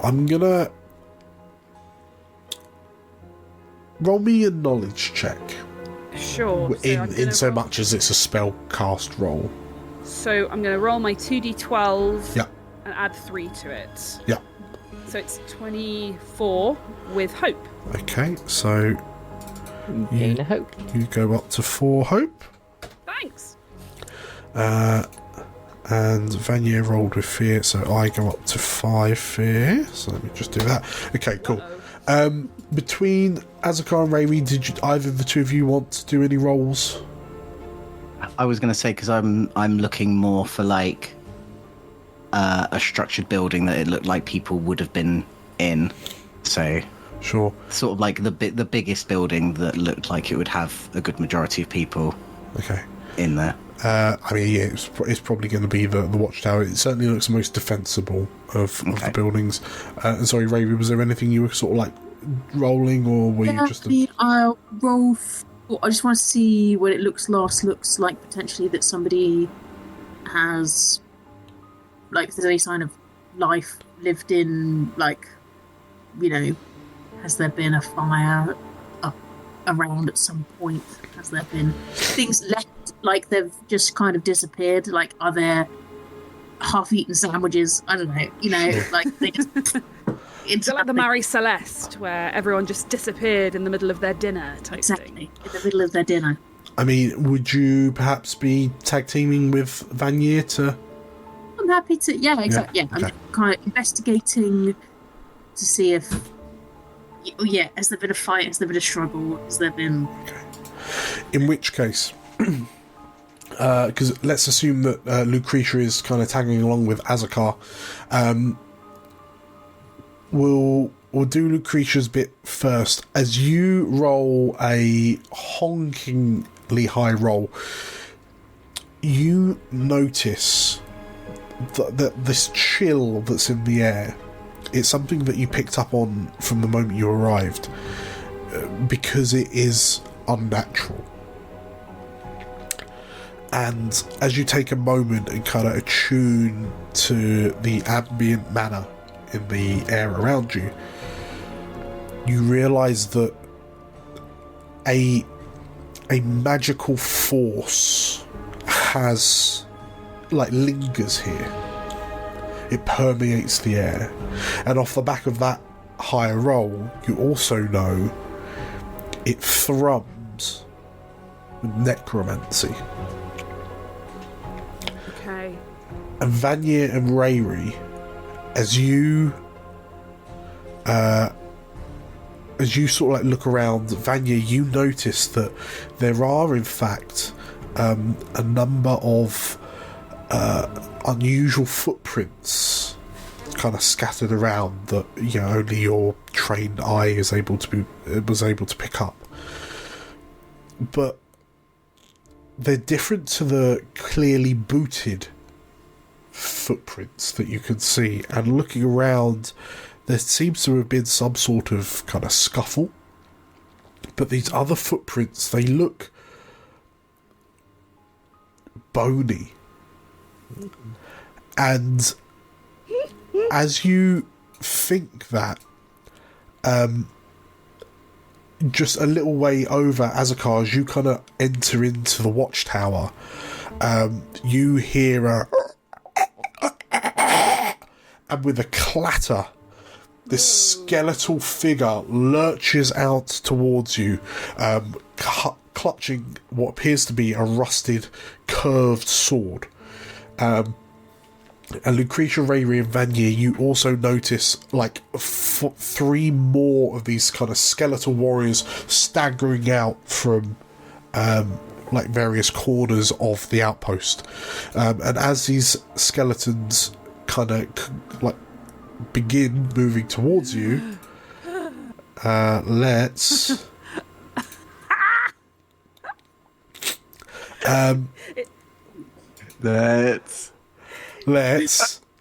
I'm gonna... roll me a knowledge check. Sure. In so much as it's a spell cast roll. So I'm going to roll my 2d12 Yeah. and add 3 to it. Yeah. So it's 24 with hope. Okay, so Gain a hope. you go up to 4 hope. Thanks. And Vanier rolled with fear, so I go up to 5 fear. So let me just do that. Okay, cool. Between Azakar and Raimi, did either of the two of you want to do any rolls? I was going to say, because I'm looking more for like a structured building that it looked like people would have been in. So sure, sort of like the biggest building that looked like it would have a good majority of people. Okay. In there. I mean, yeah, it's probably going to be the watchtower. It certainly looks the most defensible of the buildings. Sorry, Ravi, was there anything you were sort of like rolling, or were you just? I'll roll. I just want to see what it looks like potentially that somebody has, like, if there's any sign of life lived in, like, you know, has there been a fire up around at some point? Has there been things left, like they've just kind of disappeared? Like, are there half-eaten sandwiches? I don't know, you know, like they just... It's like the Marie Celeste, where everyone just disappeared in the middle of their dinner type thing. In the middle of their dinner. I mean, would you perhaps be tag teaming with Vanier to... I'm happy to, yeah, exactly. Yeah, okay. I'm kind of investigating to see if, yeah, has there been a fight? Has there been a struggle? Has there been... Okay. In which case, because let's assume that Lucretia is kind of tagging along with Azakar. We'll do Lucretia's bit first. As you roll a honkingly high roll, you notice that this chill that's in the air, it's something that you picked up on from the moment you arrived, because it is unnatural. And as you take a moment and kind of attune to the ambient manner in the air around you, you realise that a magical force lingers here. It permeates the air, and off the back of that higher roll, you also know it thrums with necromancy. Okay. And Vanier and Rayri, as you sort of like look around, Vanya, you notice that there are in fact a number of unusual footprints kind of scattered around that, you know, only your trained eye was able to pick up. But they're different to the clearly booted footprints that you can see, and looking around, there seems to have been some sort of kind of scuffle, but these other footprints, they look bony. And as you think that, just a little way over Azakar, as you kind of enter into the watchtower, you hear a and with a clatter, this skeletal figure lurches out towards you, clutching what appears to be a rusted, curved sword. And Lucretia, Rayri, and Vanier, you also notice like 3 more of these kind of skeletal warriors staggering out from like various corners of the outpost. And as these skeletons kind of like begin moving towards you, let's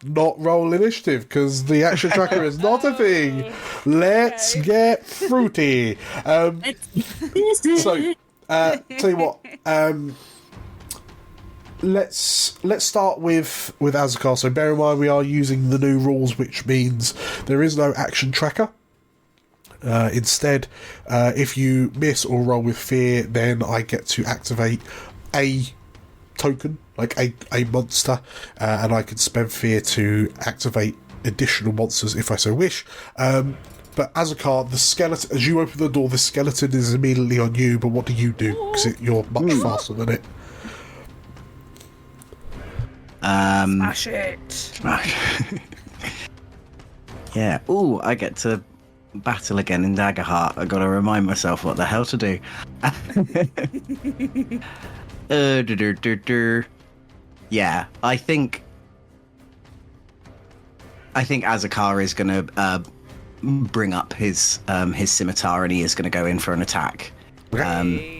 not roll initiative because the action tracker is not a thing. Let's get fruity. So tell you what, let's start with Azakar. So bear in mind we are using the new rules, which means there is no action tracker. Instead, if you miss or roll with fear, then I get to activate a token, like a monster, and I can spend fear to activate additional monsters if I so wish. But Azakar, the skeleton, as you open the door, the skeleton is immediately on you, but what do you do? Because you're much faster than it. Smash it. Yeah. Ooh, I get to battle again in Daggerheart. I gotta remind myself what the hell to do. Yeah, I think Azakar is gonna bring up his scimitar, and he is gonna go in for an attack.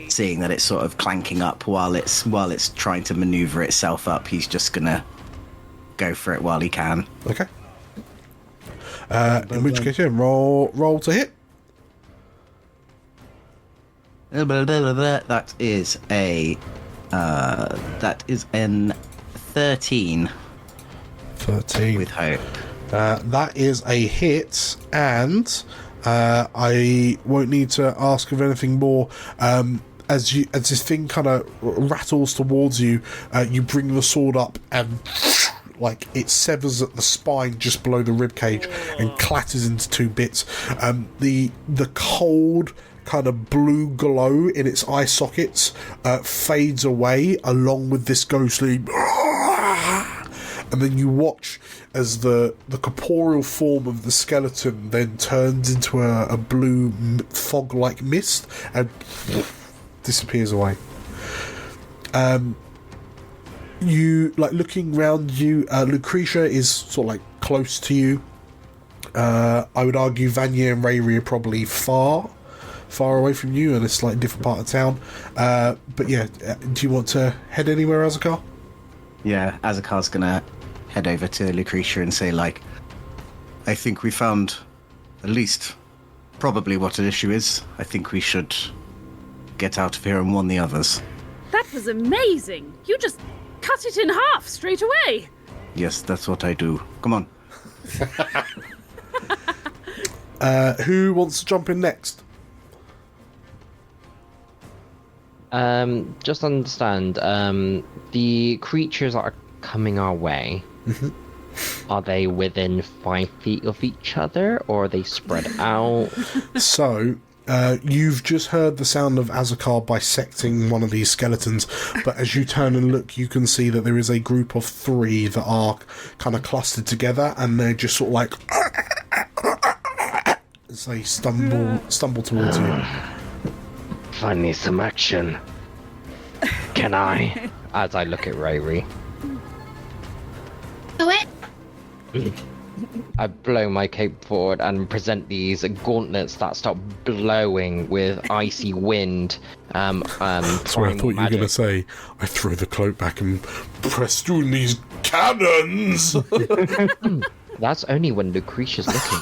Seeing that it's sort of clanking up while it's trying to maneuver itself up, he's just gonna go for it while he can. Okay. In which case, yeah, roll to hit. That is an 13. 13 with hope. That is a hit, and I won't need to ask of anything more. As this thing kind of rattles towards you, you bring the sword up and like it severs at the spine just below the ribcage and clatters into 2 bits. The cold kind of blue glow in its eye sockets fades away along with this ghostly, and then you watch as the corporeal form of the skeleton then turns into a blue fog-like mist and disappears away. You like looking around you. Lucretia is sort of like close to you. I would argue Vanier and Rayri are probably far away from you, and it's like a different part of town. But yeah, do you want to head anywhere, Azakar? Yeah, Azakar's gonna head over to Lucretia and say, like, I think we found at least probably what an issue is. I think we should get out of here and warn the others. That was amazing. You just cut it in half straight away. Yes, that's what I do. Come on. Who wants to jump in next? Just understand, the creatures that are coming our way, are they within 5 feet of each other, or are they spread out? So, you've just heard the sound of Azakar bisecting one of these skeletons, but as you turn and look, you can see that there is a group of 3 that are kind of clustered together, and they're just sort of like as they stumble towards you. I need some action. Can I? As I look at Rayri. Do it. I blow my cape forward and present these gauntlets that start blowing with icy wind. Sorry, I thought you were going to say, I throw the cloak back and press through these cannons! That's only when Lucretia's looking.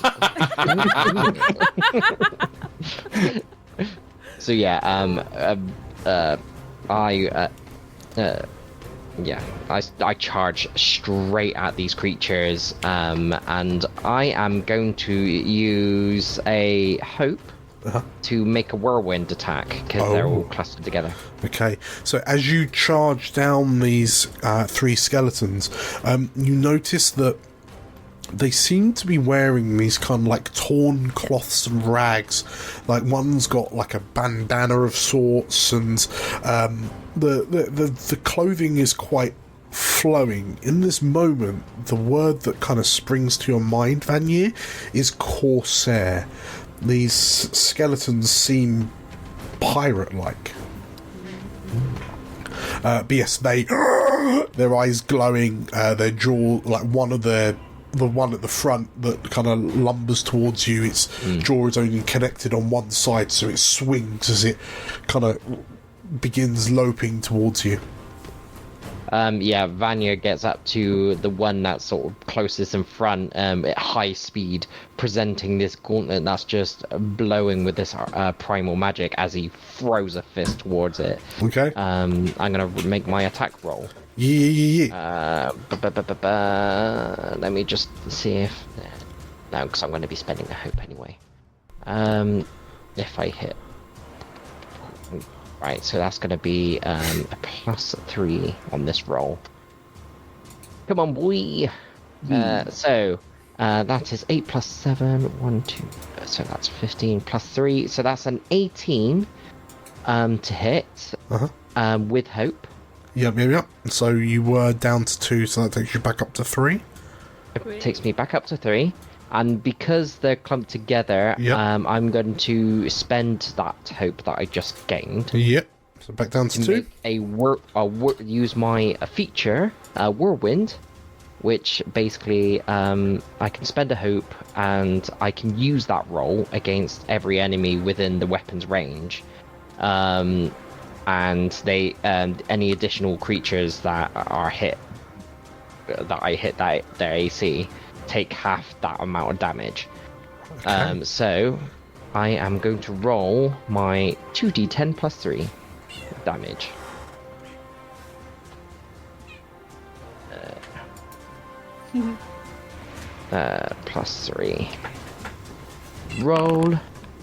So yeah, Yeah, I charge straight at these creatures, and I am going to use a hope to make a whirlwind attack because they're all clustered together. Okay, so as you charge down these 3 skeletons, you notice that they seem to be wearing these kind of like torn cloths and rags. Like one's got like a bandana of sorts, and the clothing is quite flowing. In this moment, the word that kind of springs to your mind, Vanier, is corsair. These skeletons seem pirate-like. But yes, their eyes glowing, their jaw, like the one at the front that kind of lumbers towards you, its jaw is only connected on one side, so it swings as it kind of begins loping towards you. Vanya gets up to the one that's sort of closest in front, at high speed, presenting this gauntlet that's just blowing with this primal magic as he throws a fist towards it. Okay. I'm gonna make my attack roll. Yeah. Let me just see if... No, because I'm going to be spending a hope anyway. If I hit... Right, so that's going to be a +3 on this roll. Come on, boy! So, that is 8 plus 7, 1, 2... So that's 15 plus 3, so that's an 18 to hit with hope. Yep. So you were down to 2, so that takes you back up to 3. It takes me back up to 3. And because they're clumped together, I'm going to spend that hope that I just gained. Yep. So back down to 2. Use my feature, Whirlwind, which basically I can spend a hope and I can use that roll against every enemy within the weapon's range. And they any additional creatures that are hit their AC take half that amount of damage. Okay. So I am going to roll my 2d10 plus 3 damage. Plus 3. Roll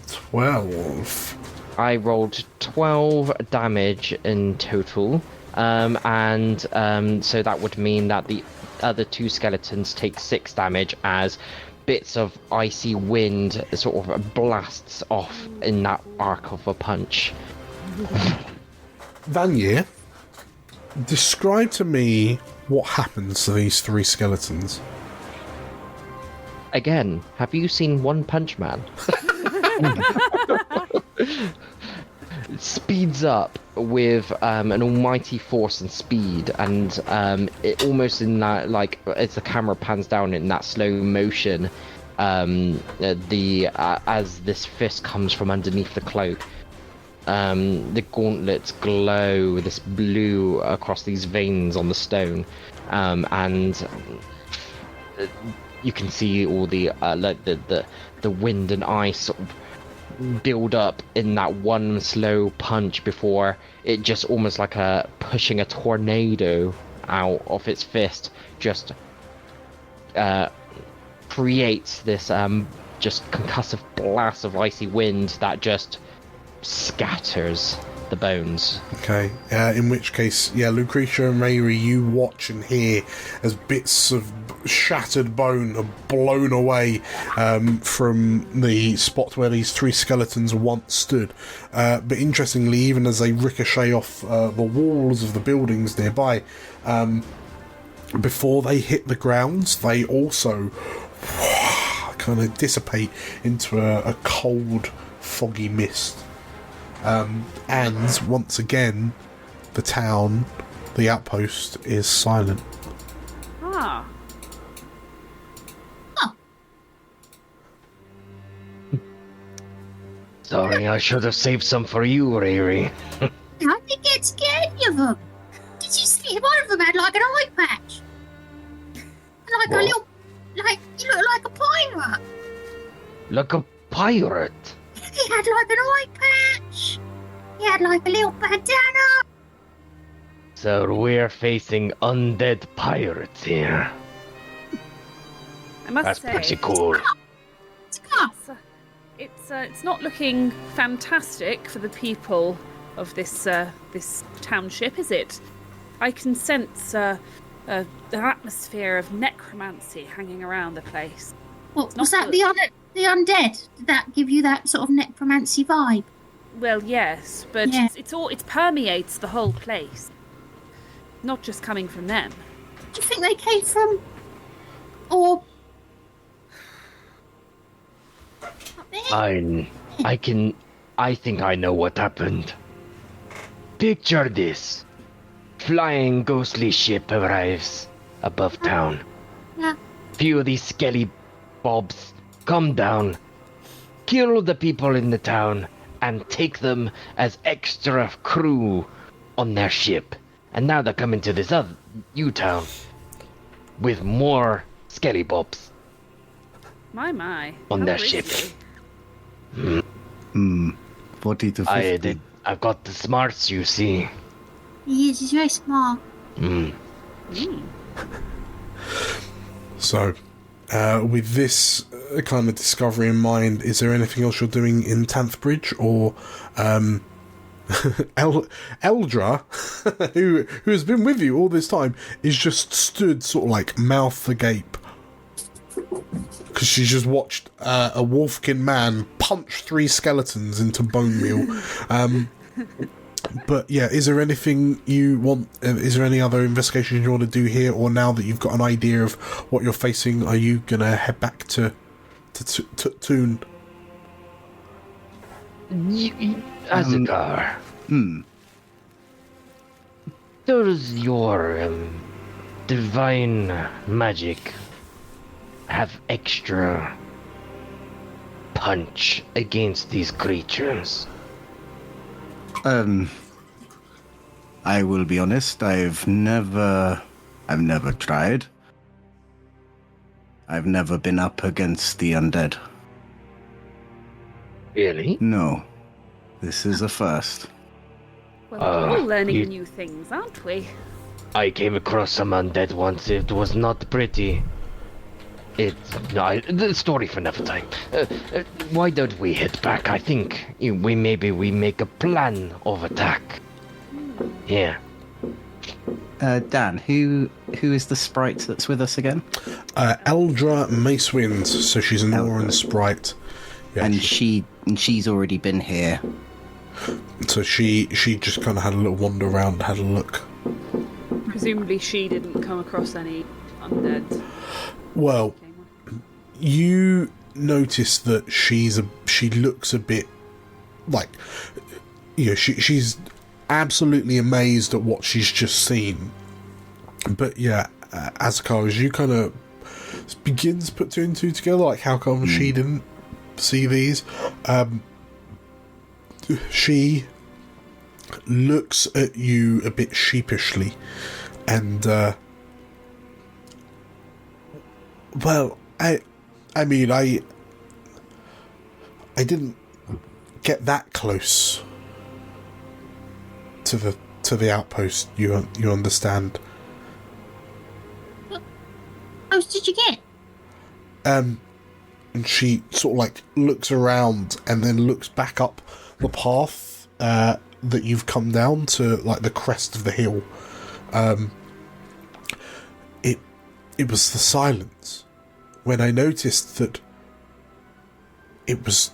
12. I rolled 12 damage in total, and so that would mean that the other 2 skeletons take 6 damage as bits of icy wind sort of blasts off in that arc of a punch. Vanier, describe to me what happens to these 3 skeletons. Again, have you seen One Punch Man? It speeds up with an almighty force and speed, and it almost in that, like, as the camera pans down in that slow motion, as this fist comes from underneath the cloak, the gauntlets glow with this blue across these veins on the stone, and you can see all the the wind and ice sort of build up in that one slow punch before it just almost like pushing a tornado out of its fist just creates this just concussive blast of icy wind that just scatters the bones. Okay, in which case, Lucretia and Rayri, you watch and hear as bits of shattered bone are blown away from the spot where these 3 skeletons once stood. But interestingly, even as they ricochet off the walls of the buildings nearby, before they hit the grounds, they also kind of dissipate into a cold, foggy mist. And once again, the town, the outpost, is silent. Ah. Sorry, I should have saved some for you, Riri. How did you get scared of them? Did you see one of them had like an eye patch? Like What? a little, like, you look like a pirate. Like a pirate? He had like an eye patch. He had like a little bandana. So we're facing undead pirates here. I must That's say, pretty cool. it's not looking fantastic for the people of this township, is it? I can sense an atmosphere of necromancy hanging around the place. What was that? The undead? Did that give you that sort of necromancy vibe? Well, yes, but Yeah. it permeates the whole place, not just coming from them. Do you think they came from, or up there? I think I know what happened. Picture this. Flying ghostly ship arrives above town. Yeah. Few of these skelly bobs come down, kill the people in the town, and take them as extra crew on their ship. And now they're coming to this other U-town with more skelly bobs My. on How their risky. ship. 40 to 50. I've got the smarts, you see. He's very smart. So, with this kind of discovery in mind, is there anything else you're doing in Tanth Bridge, or Eldra, who has been with you all this time, is just stood sort of like mouth agape because she's just watched a wolfkin man punch 3 skeletons into bone meal. But yeah, is there anything you want? Is there any other investigation you want to do here, or now that you've got an idea of what you're facing, are you gonna head back to Toon? Azakar. Does your divine magic have extra punch against these creatures? I will be honest, I've never tried. I've never been up against the undead. Really? No. This is a first. Well, we're all learning new things, aren't we? I came across some undead once. It was not pretty. The story for another time. Why don't we head back? I think we make a plan of attack. Yeah. Dan, who is the sprite that's with us again? Eldra Macewind. So she's an Auran sprite. Yeah, and she's already been here. So she just kind of had a little wander around, had a look. Presumably she didn't come across any undead. Well, you notice that she looks a bit like, she's absolutely amazed at what she's just seen. But yeah, Azakar, as you kind of begins to put 2 and 2 together, like how come she didn't see these? She looks at you a bit sheepishly, and well, I mean, I didn't get that close to the outpost. You understand? What close did you get? And she sort of like looks around and then looks back up the path that you've come down to, like the crest of the hill. It was the silence. When I noticed that it was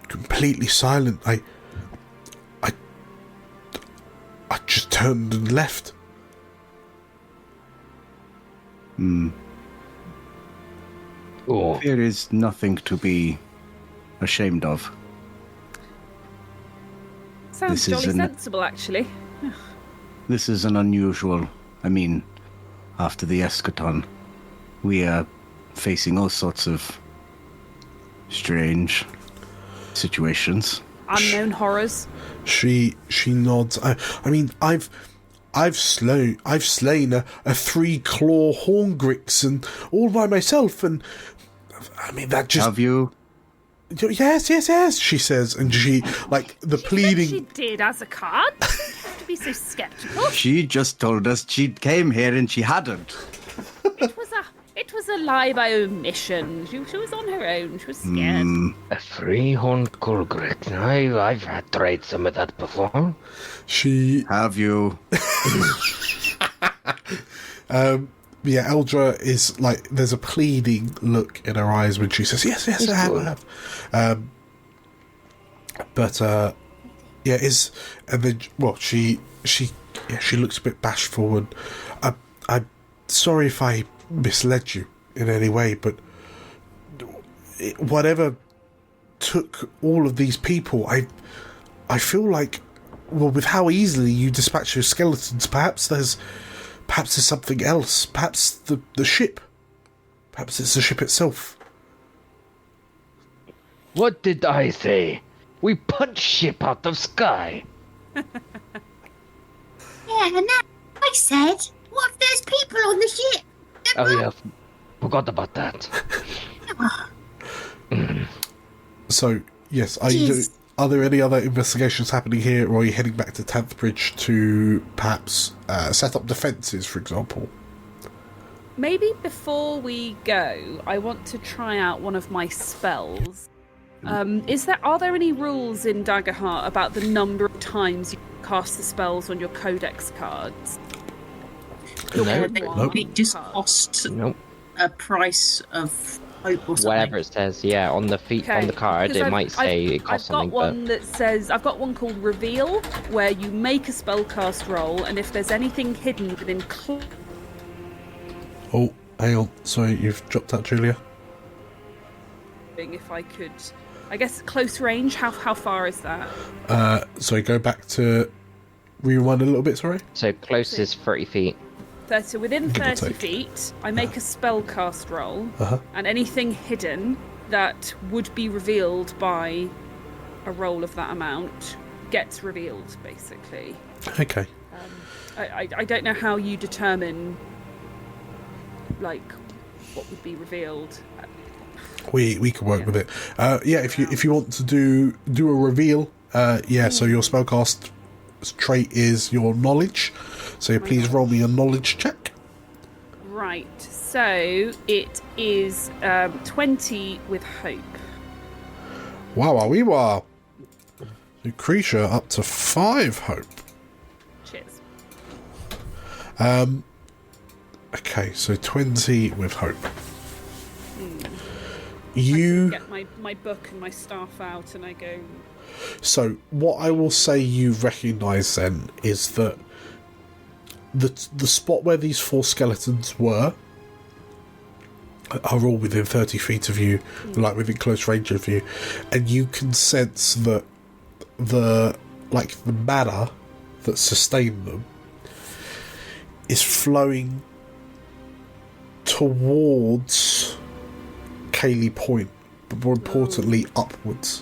completely silent, I just turned and left. Oh. There is nothing to be ashamed of. Sounds jolly sensible, actually. This is an unusual... I mean, after the eschaton, we are facing all sorts of strange situations. Unknown horrors. She nods. I mean, I've slain a 3-claw horngrix and all by myself, and I mean that just. Have you? Yes, she says, and she like the pleading. She did as a card. be so skeptical. She just told us she came here and she hadn't. It was a lie by omission. She was on her own. She was scared. A freehorn Kulgrik. I've tried some of that before. Have you? Yeah, Eldra is like, there's a pleading look in her eyes when she says, yes, I have. Yeah, is, and then, well, she looks a bit bashful, and I'm sorry if I misled you in any way, but whatever took all of these people, I feel like, well, with how easily you dispatch your skeletons, perhaps there's something else. Perhaps the ship. Perhaps it's the ship itself. What did I say? We punch ship out of sky. Yeah, and that I said, what if there's people on the ship? Oh yeah, forgot about that. So yes, are there any other investigations happening here, or are you heading back to 10th Bridge to perhaps set up defences, for example? Maybe before we go, I want to try out one of my spells. Are there any rules in Daggerheart about the number of times you cast the spells on your codex cards? They just cost a price of hope or something. Whatever it says, yeah, on the on the card, it might say it costs something. I've got one called Reveal, where you make a spellcast roll, and if there's anything hidden within. Oh, hang on. Sorry, you've dropped out, Julia. If I could, I guess close range. How far is that? Sorry, go back to rewind a little bit. Sorry. So close is 30 feet. So within 30 feet, I make a spellcast roll, and anything hidden that would be revealed by a roll of that amount gets revealed, basically. Okay. I don't know how you determine, like, what would be revealed. We can work with it. Yeah, if you want to do a reveal, so your spellcast trait is your knowledge. So please roll me a knowledge check. Right. So it is 20 with hope. Wow. Lucretia up to 5 hope. Cheers. Okay, so 20 with hope. I get my book and my staff out, and I go. So what I will say you recognise then is that the spot where these 4 skeletons were are all within 30 feet of you, like within close range of you, and you can sense that the matter that sustained them is flowing towards Cayley Point, but more importantly upwards.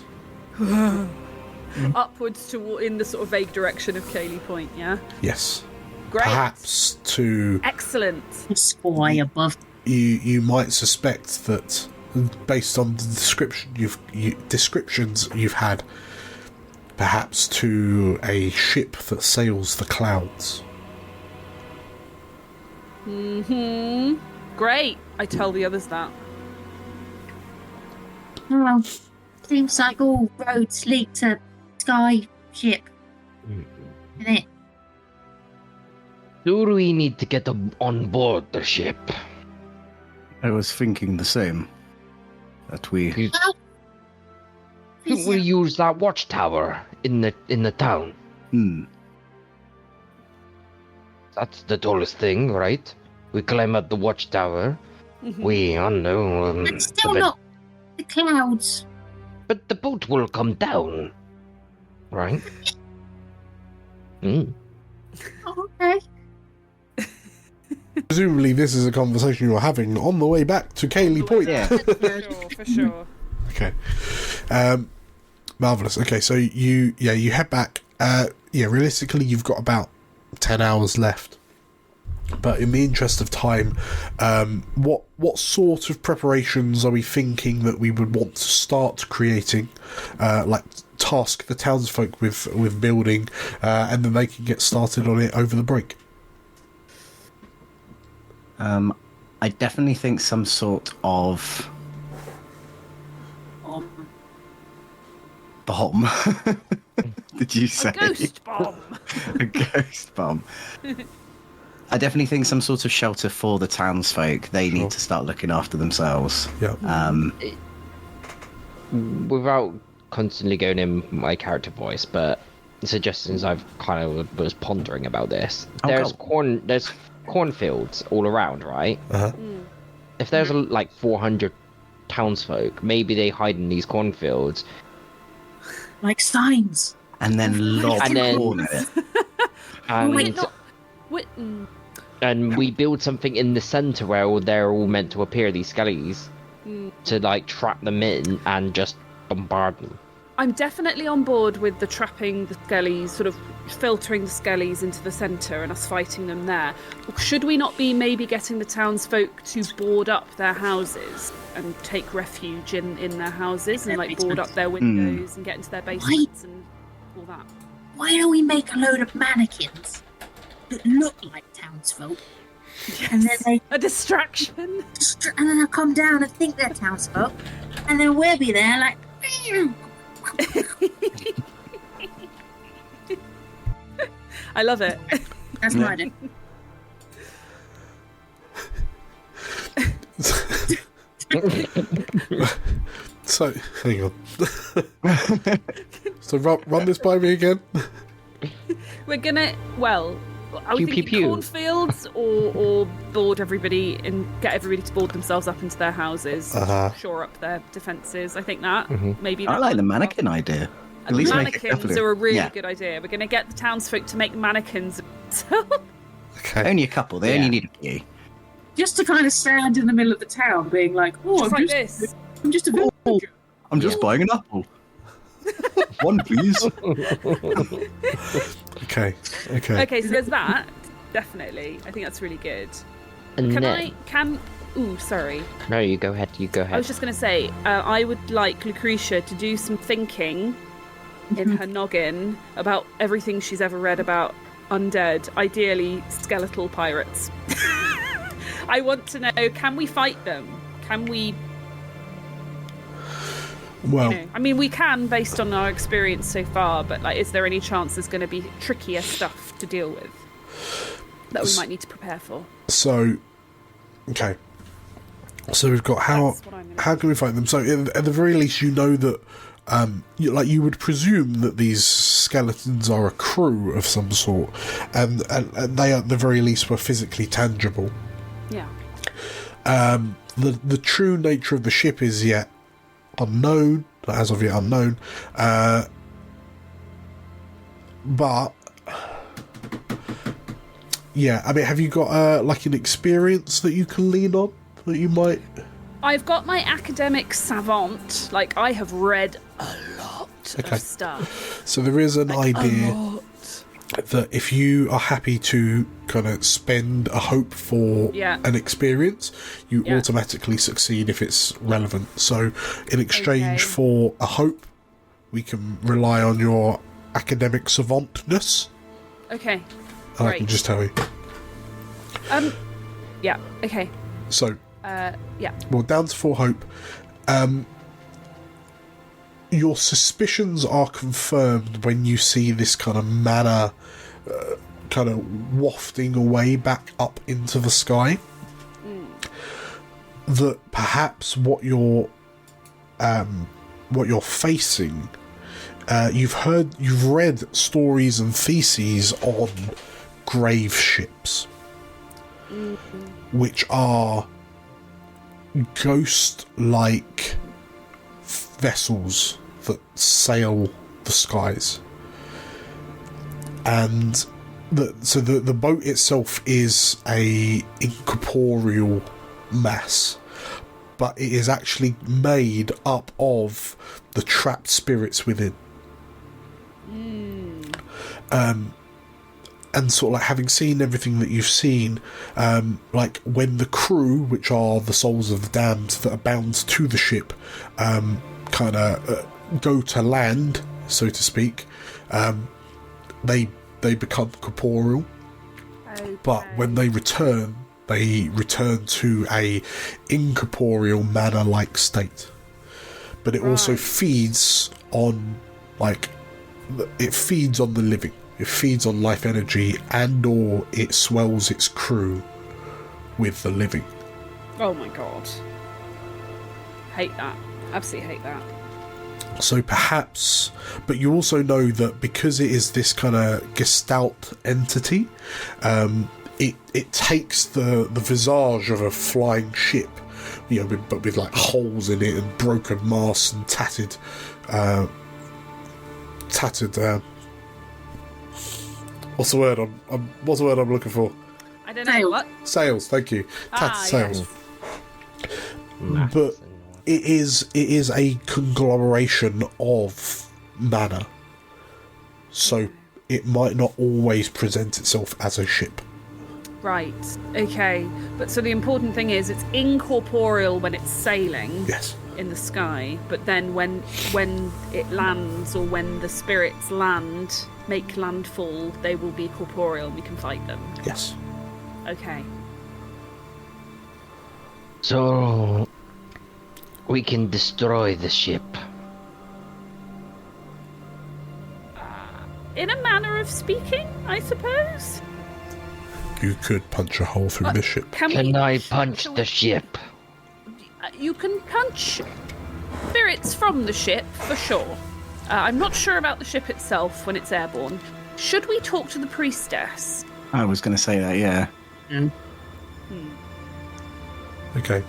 Upwards in the sort of vague direction of Cayley Point, yeah? Yes. Great. Perhaps to... Excellent. Sky above. You might suspect that, based on the descriptions you've had, perhaps to a ship that sails the clouds. Great. I tell the others that. Well, seems like all roads lead to sky ship. Isn't it? Do we need to get on board the ship? I was thinking the same. That we... Could we use that watchtower in the town? That's the tallest thing, right? We climb up the watchtower. We, I don't know... But still not the clouds. But the boat will come down, right? Okay. Presumably this is a conversation you're having on the way back to Cayley Point. Yeah. For sure. Okay. Marvellous. Okay, so you head back. Realistically you've got about 10 hours left. But in the interest of time, what sort of preparations are we thinking that we would want to start creating? Like task the townsfolk with building, and then they can get started on it over the break? I definitely think some sort of bomb. Did you say? A ghost bomb. A ghost bomb. I definitely think some sort of shelter for the townsfolk. They need to start looking after themselves. Yeah. Without constantly going in my character voice, but the suggestions I've kind of was pondering about this. There's cornfields all around, right? Uh-huh. If there's like 400 townsfolk, maybe they hide in these cornfields. Like signs. And then lob corn at it. And we build something in the centre where they're all meant to appear, these skellies, to like trap them in and just bombard them. I'm definitely on board with the trapping the skellies, sort of filtering the skellies into the centre and us fighting them there. Should we not be maybe getting the townsfolk to board up their houses and take refuge in their houses and like board up their windows and get into their basements and all that? Why don't we make a load of mannequins that look like townsfolk? Yes. And then they a distraction. And then they'll come down and think they're townsfolk, and then we'll be there like. I love it. That's my idea. So, hang on. So run this by me again. We're gonna, are we thinking cornfields or board everybody and get everybody to board themselves up into their houses, shore up their defences? I think that maybe. That I like the mannequin idea. At least mannequins are a really good idea. We're going to get the townsfolk to make mannequins. Okay. Only a couple. They only need a few. Just to kind of stand in the middle of the town, being like, "Oh, I'm just a villager. I'm just buying an apple. One, please." Okay. Okay, so there's that. Definitely. I think that's really good. And Ooh, sorry. No, you go ahead. I was just going to say, I would like Lucretia to do some thinking in her noggin about everything she's ever read about undead, ideally skeletal pirates. I want to know, can we fight them? Can we... Well, I mean, we can based on our experience so far, but like, is there any chance there's going to be trickier stuff to deal with that we might need to prepare for? So, okay. So we've got how can we fight them? So at the very least, you know that you would presume that these skeletons are a crew of some sort, and they at the very least were physically tangible. Yeah. The true nature of the ship is yet unknown, as of yet unknown. But yeah, I mean, have you got like an experience that you can lean on that you might? I've got my academic savant. Like, I have read a lot of stuff. So there is an idea that if you are happy to kind of spend a hope for an experience, you automatically succeed if it's relevant. So in exchange for a hope, we can rely on your academic savantness. Okay. I can just tell you. Yeah. Okay. So. Yeah. Well, down to 4 hope. Your suspicions are confirmed when you see this kind of manna kind of wafting away back up into the sky. That perhaps what you're facing, you've read stories and theses on grave ships, which are ghost-like vessels that sail the skies, and the boat itself is a incorporeal mass, but it is actually made up of the trapped spirits within. And sort of like having seen everything that you've seen, like when the crew, which are the souls of the damned that are bound to the ship, kind of go to land so to speak. They become corporeal, but when they return to a incorporeal manner-like state. But it also feeds on, it feeds on the living. It feeds on life energy, and/or it swells its crew with the living. Oh my god. Hate that. Absolutely hate that. So perhaps, but you also know that because it is this kind of gestalt entity, it takes the visage of a flying ship, but with like holes in it and broken masts and tattered. What's the word I'm looking for? I don't know what. Sails. Thank you. Tattered sails. Yes. But it is a conglomeration of mana, so it might not always present itself as a ship. Right. Okay. But so the important thing is it's incorporeal when it's sailing. Yes. In the sky, but then when it lands, or when the spirits make landfall, they will be corporeal and we can fight them. Yes. Okay. So we can destroy the ship. In a manner of speaking, I suppose. You could punch a hole through the ship. Can I punch the ship? You can punch spirits from the ship, for sure. I'm not sure about the ship itself when it's airborne. Should we talk to the priestess? I was going to say that, yeah. Okay.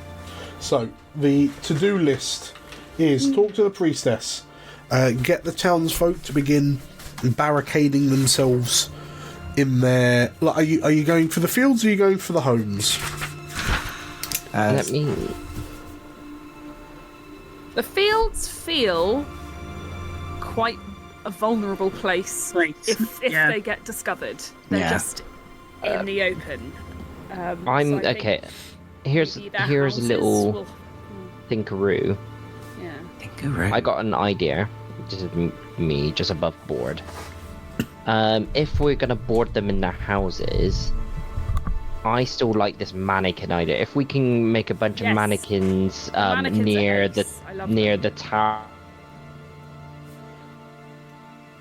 So, the to-do list is talk to the priestess, get the townsfolk to begin barricading themselves in their... Are you going for the fields, or are you going for the homes? Let me... The fields feel quite a vulnerable place if they get discovered. They're just in the open. Okay. Here's a little thinkaroo. Yeah. Thinkaroo. I got an idea. This is me, just above board. If we're gonna board them in their houses, I still like this mannequin idea. If we can make a bunch of mannequins, near the tower.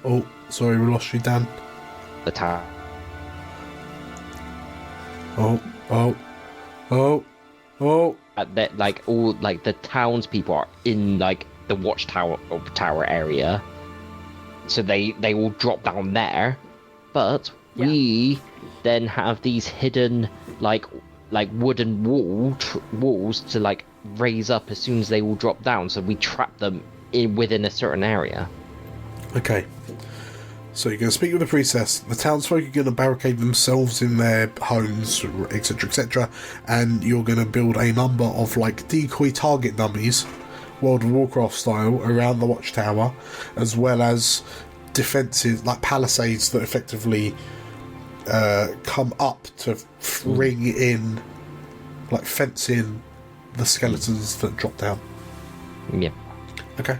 Oh, sorry, we lost you, Dan. The tower. Oh. That all the townspeople are in the watchtower or tower area, so they will drop down there, but we then have these hidden wooden walls to raise up as soon as they will drop down, so we trap them within a certain area. Okay. So you're going to speak with the priestess. The townsfolk are going to barricade themselves in their homes, etc., etc., and you're going to build a number of decoy target dummies, World of Warcraft style, around the watchtower, as well as defences palisades that effectively come up to ring in, fence in the skeletons that drop down. Yeah. Okay.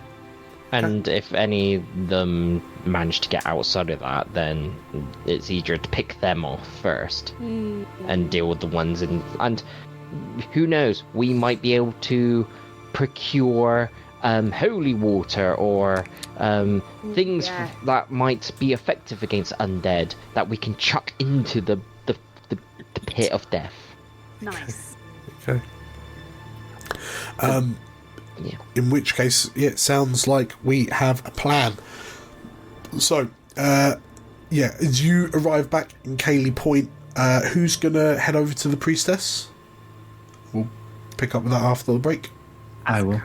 And if any of them manage to get outside of that, then it's easier to pick them off first and deal with the ones in. And who knows, we might be able to procure holy water or things that might be effective against undead that we can chuck into the pit of death. Nice. Okay. In which case, it sounds like we have a plan. So, as you arrive back in Cayley Point, who's going to head over to the priestess? We'll pick up with that after the break. I will.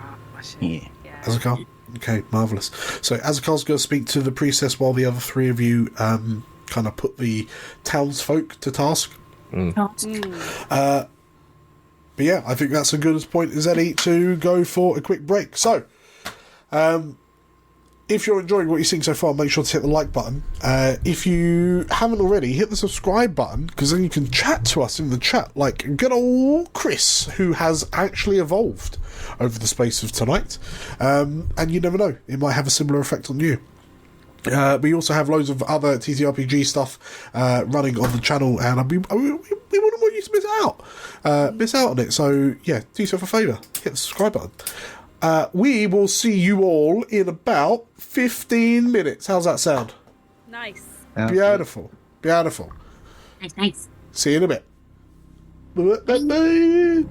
Yeah. Azakar? Okay, marvellous. So, Azakar's going to speak to the priestess while the other three of you kind of put the townsfolk to task. But yeah, I think that's a good point as any to go for a quick break. So, if you're enjoying what you're seeing so far, make sure to hit the like button. If you haven't already, hit the subscribe button, because then you can chat to us in the chat, like good old Chris, who has actually evolved over the space of tonight. And you never know, it might have a similar effect on you. We also have loads of other TTRPG stuff running on the channel, and we wouldn't want you to miss out on it. So yeah, do yourself a favour, hit the subscribe button. We will see you all in about 15 minutes. How's that sound? Nice. Beautiful. Nice. See you in a bit. Bye.